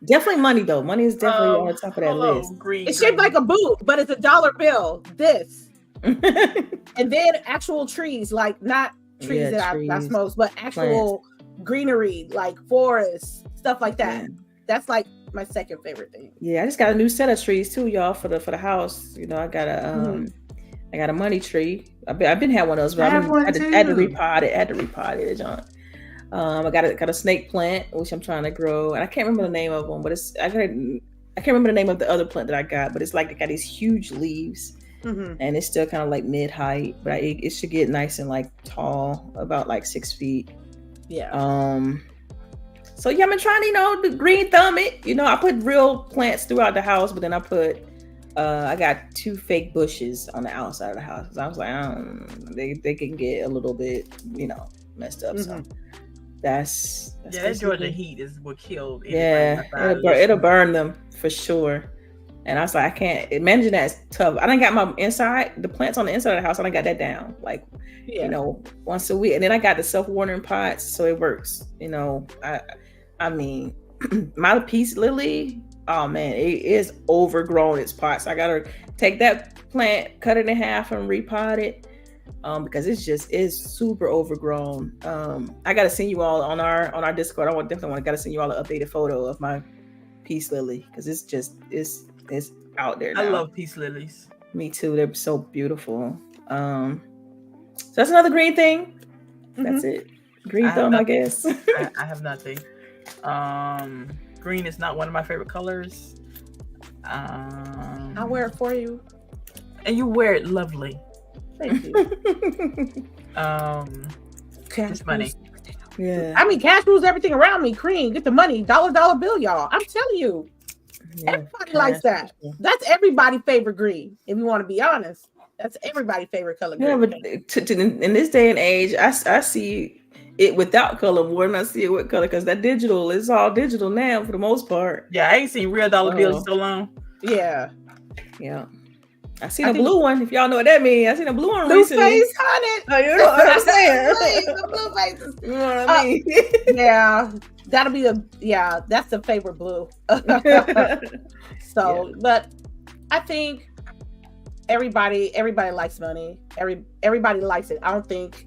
Definitely money though. Money is definitely on the top of that hello, list. Green. It's shaped like a boot, but it's a dollar bill. This, Yeah, and then actual trees, like not trees that I trees, smoke, but actual greenery, like forests, stuff like that. Yeah. That's like my second favorite thing. Yeah, I just got a new set of trees too, y'all, for the house. You know, I got a money tree. I've been had one of those, but I I have one had to too. repot it, John. I got a snake plant, which I'm trying to grow, and I can't remember the name of them, but I can't remember the name of the other plant that I got, but it's like it got these huge leaves, and it's still kind of like mid height, but it should get nice and like tall, about like 6 feet. Yeah. So yeah, I've been trying to, the green thumb it. I put real plants throughout the house, but then I got 2 fake bushes on the outside of the house. 'Cause I was like, they can get a little bit, messed up. So that's that Georgia heat is what killed. Yeah, it'll burn them for sure. And I was like, I can't imagine that's tough. I done got the plants on the inside of the house. I done got that down, like, once a week. And then I got the self-watering pots, so it works. I mean, my peace lily, oh man, it is overgrown its pots. I gotta take that plant, cut it in half, and repot it. Because it's super overgrown. I gotta send you all on our Discord. Gotta send you all an updated photo of my peace lily, because it's out there now. I love peace lilies. Me too. They're so beautiful. So that's another green thing. That's it. Green thumb, I guess. I have nothing. Green is not one of my favorite colors. I'll wear it for you. And you wear it lovely. Thank you. Just money. Yeah. I mean, cash rules everything around me. Cream, get the money. Dollar bill, y'all. I'm telling you. Yeah, everybody likes that. That's everybody's favorite green. If you want to be honest, that's everybody's favorite color. Yeah, green. but in this day and age, I see it without color more than I see it with color, because that digital is all digital now for the most part. Yeah, I ain't seen real dollar bills in so long. Yeah. I seen a blue one. If y'all know what that means, I seen a blue one recently. Face honey. Oh, you know what I'm saying? The blue faces. You know what I mean? Yeah, that'll be that's the favorite blue. So, but I think everybody likes money. Everybody likes it. I don't think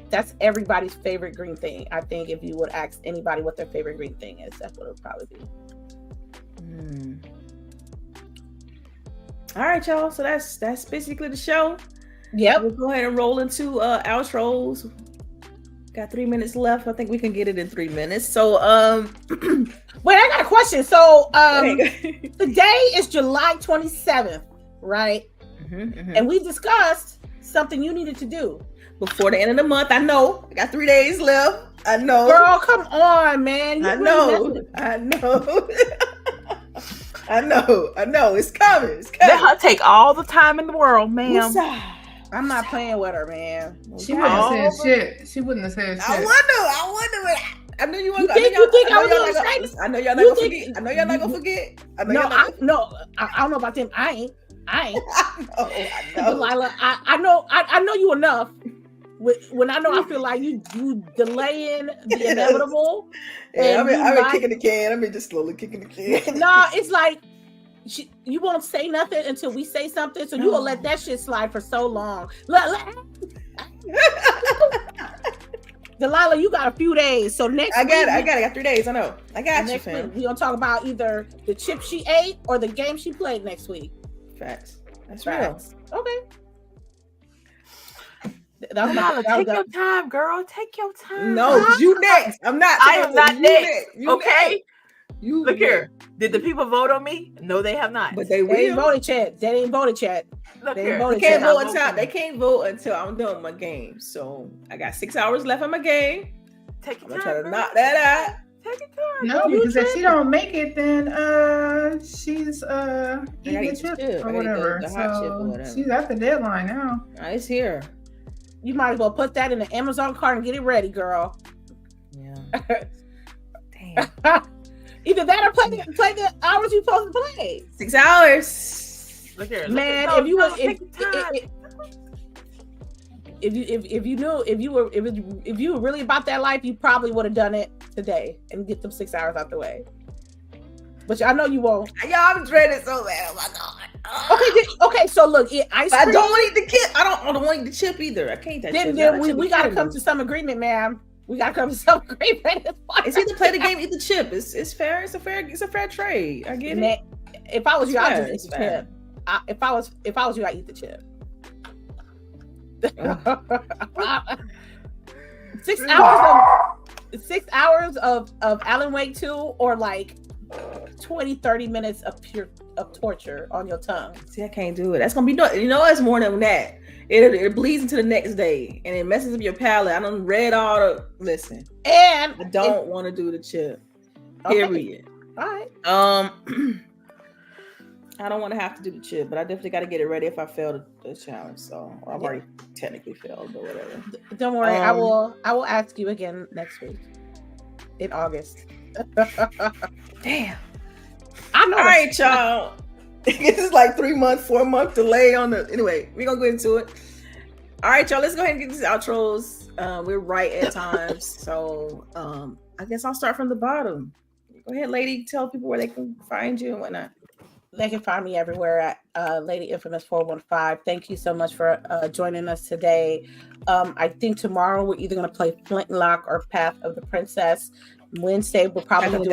that's everybody's favorite green thing. I think if you would ask anybody what their favorite green thing is, that's what it would probably be. All right, y'all. So that's basically the show. Yep. We'll go ahead and roll into outros. Got 3 minutes left. I think we can get it in 3 minutes. So wait, I got a question. So today is July 27th, right? And we discussed something you needed to do before the end of the month. I know. I got 3 days left. I know. Girl, come on, man. I know. I know. It's coming. Let her take all the time in the world, ma'am. I'm not playing with her, man. She wouldn't have said shit. She wouldn't have said shit. I wonder. I know you want. You think I was gonna say? I know y'all not gonna forget. I know y'all not gonna forget. I don't know about them. I ain't. I know. Delilah, I know you enough. When I know, I feel like you delaying the inevitable. Yeah, I've been kicking the can. I've been just slowly kicking the can. No, it's like you won't say nothing until we say something, so you will let that shit slide for so long. Delilah, you got a few days. So next week, I got 3 days. I know. I got you, fam. We're gonna talk about either the chip she ate or the game she played next week. Facts. That's Facts. Real. Okay. Take your time, girl. Take your time. No, you next. I'm not. I am not next. Okay. You look here. Did the people vote on me? No, they have not. But they ain't voted yet. They ain't voted yet. Look here. They can't vote until I'm done with my game. So I got 6 hours left on my game. Take your time. I'm trying to knock that out. Take your time. No, because if she don't make it, then she's eating the chip or whatever. So she's at the deadline now. It's here. You might as well put that in the Amazon cart and get it ready, girl. Yeah. Damn. Either that or play the hours you're supposed to play. 6 hours. Look here, Man, look, if you no, were take your time. if you were really about that life, you probably would have done it today and get them 6 hours out the way. But I know you won't. Y'all, I'm dreading so bad. Oh my god. Okay. So look, ice I cream. don't want to eat the chip. I don't want to eat the chip either. I can't eat that chip. Then we gotta come to some agreement, ma'am. We gotta come to some agreement. It's either play the game, eat the chip. It's fair. It's a fair trade. I get it. If I was you, I'd It's just eat the chip. If I was you, I'd eat the chip. 6 hours of Alan Wake 2 or like 20-30 minutes of torture on your tongue. See, I can't do it. That's gonna be it's more than that. It bleeds into the next day and it messes up your palate. I done read all the And I don't want to do the chip. Period. All right. I don't want to have to do the chip, but I definitely got to get it ready if I fail the challenge. So I've already technically failed, but whatever. Don't worry, I will ask you again next week in August. Damn. I know. All right, y'all. This is like 4 month delay on the. Anyway, we're gonna go into it. All right, y'all. Let's go ahead and get these outros. We're right at times, so I guess I'll start from the bottom. Go ahead, lady. Tell people where they can find you and whatnot. They can find me everywhere at Lady Infamous 415. Thank you so much for joining us today. I think tomorrow we're either going to play Flintlock or Path of the Princess. Wednesday we'll probably do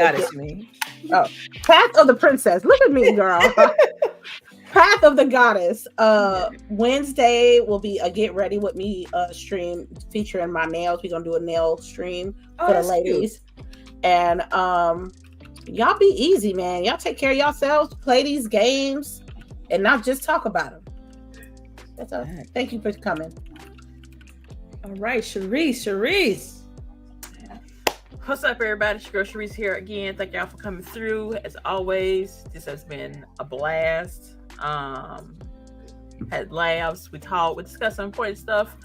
Path of the Princess. Look at me, girl. Path of the Goddess. Wednesday will be a Get Ready With Me stream featuring my nails. We're going to do a nail stream for the ladies. Cute. And y'all be easy, man. Y'all take care of yourselves, play these games, and not just talk about them. That's all. Thank you for coming. All right, CHAREECE. What's up, everybody? It's your girl CHAREECE here again. Thank y'all for coming through. As always, this has been a blast. Had laughs, we talked, we discussed some important stuff.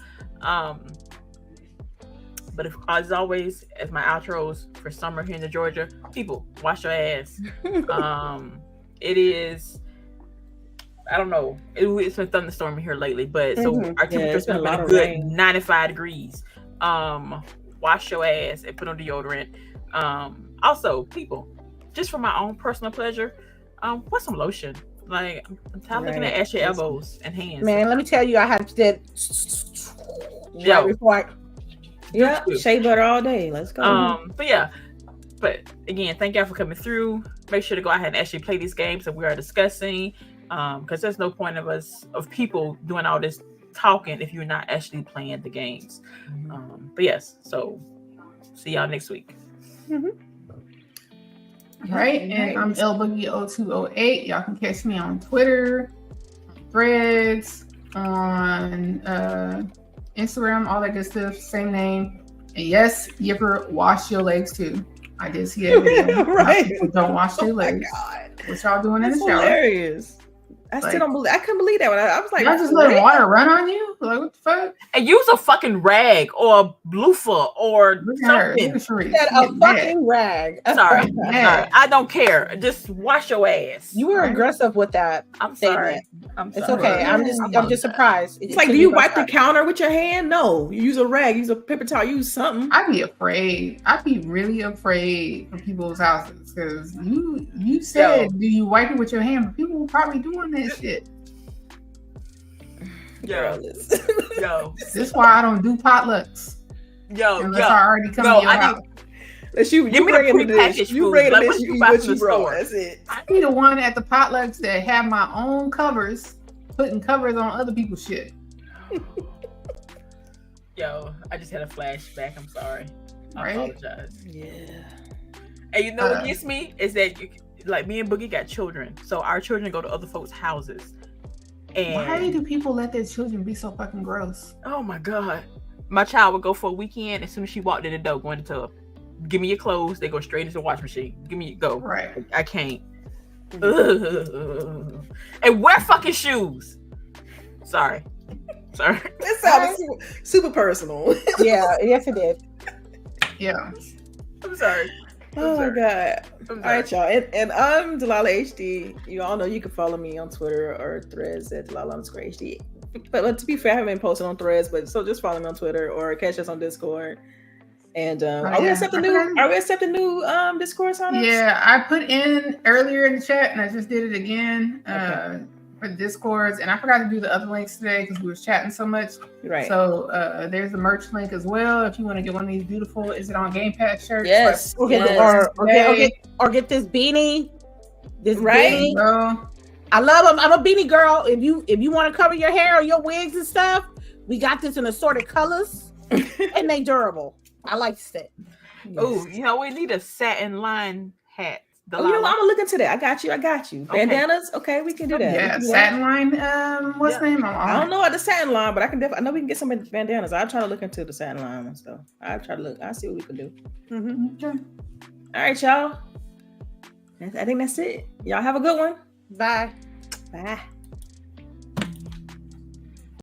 But as always, as my outros for summer here in Georgia, people, wash your ass. It is, I don't know, it's been thunderstorming here lately, but so our temperature's been a good 95 degrees. Wash your ass and put on deodorant. Also, people, just for my own personal pleasure, put some lotion. Like, I'm tired looking at ashy elbows and hands. Man, let me tell you, I had to shea butter all day. Let's go. But again, thank y'all for coming through. Make sure to go ahead and actually play these games that we are discussing, because there's no point of people doing all this talking if you're not actually playing the games. But yes, so see y'all next week. All right, and I'm LBOOGIE0208. Y'all can catch me on Twitter, Threads, on Instagram, all that good stuff, same name. And yes, Yipper, wash your legs too. I did see that video. Right. Don't wash their legs. What y'all doing in the shower? Hilarious. I couldn't believe that one. I was like, y'all just let water run on you? Like, what the fuck? And use a fucking rag or a loofah or something. A fucking rag. Sorry. I don't care. Just wash your ass. You were aggressive with that. I'm sorry. It's okay. I'm just surprised. It's like, do you wipe the counter with your hand? No. You use a rag, use a paper towel, use something. I'd be afraid. I'd be really afraid for people's houses because you said, do you wipe it with your hand? But people were probably doing that shit. Yo. This is why I don't do potlucks. Unless I already come to your house. You bring in the dish. You bring in the dish. You eat what you brought. That's it. I be the one at the potlucks that have my own covers, putting covers on other people's shit. Yo, I just had a flashback. I'm sorry. I apologize. Yeah. And you know what gets me is that like me and Boogie got children, so our children go to other folks' houses. And why do people let their children be so fucking gross? Oh my god, my child would go for a weekend. As soon as she walked in the door, go into the tub. Give me your clothes. They go straight into the washing machine. Give me go. Right. I can't. And wear fucking shoes. Sorry. Sorry. That sounded super personal. Yeah, yes, it did. Yeah. I'm sorry. Oh God. I'm All sorry. right, y'all. And I'm Delilah HD. You all know you can follow me on Twitter or Threads at Delilah_HD. But to be fair, I haven't been posting on Threads, but so just follow me on Twitter or catch us on Discord. And are we accepting new Discord signups? Yeah, I put in earlier in the chat, and I just did it again Okay. for Discords, and I forgot to do the other links today because we were chatting so much. Right. So there's the merch link as well. If you want to get one of these beautiful, is it on Game Pass shirts? Yes. Or Yes. get this beanie. This Right. beanie. Bro. I love them. I'm a beanie girl. If you want to cover your hair or your wigs and stuff, we got this in assorted colors, and they durable. I like that. Oh, we need a satin line hat. Oh, I'm gonna look into that. I got you. Okay. Bandanas. Okay, we can do that. Yeah, satin line. What's the name? I don't know about the satin line, but I know we can get some bandanas. I'll try to look into the satin line and stuff. I'll try to look. I'll see what we can do. Mm-hmm. Okay. All right, y'all. I think that's it. Y'all have a good one. Bye. Bye.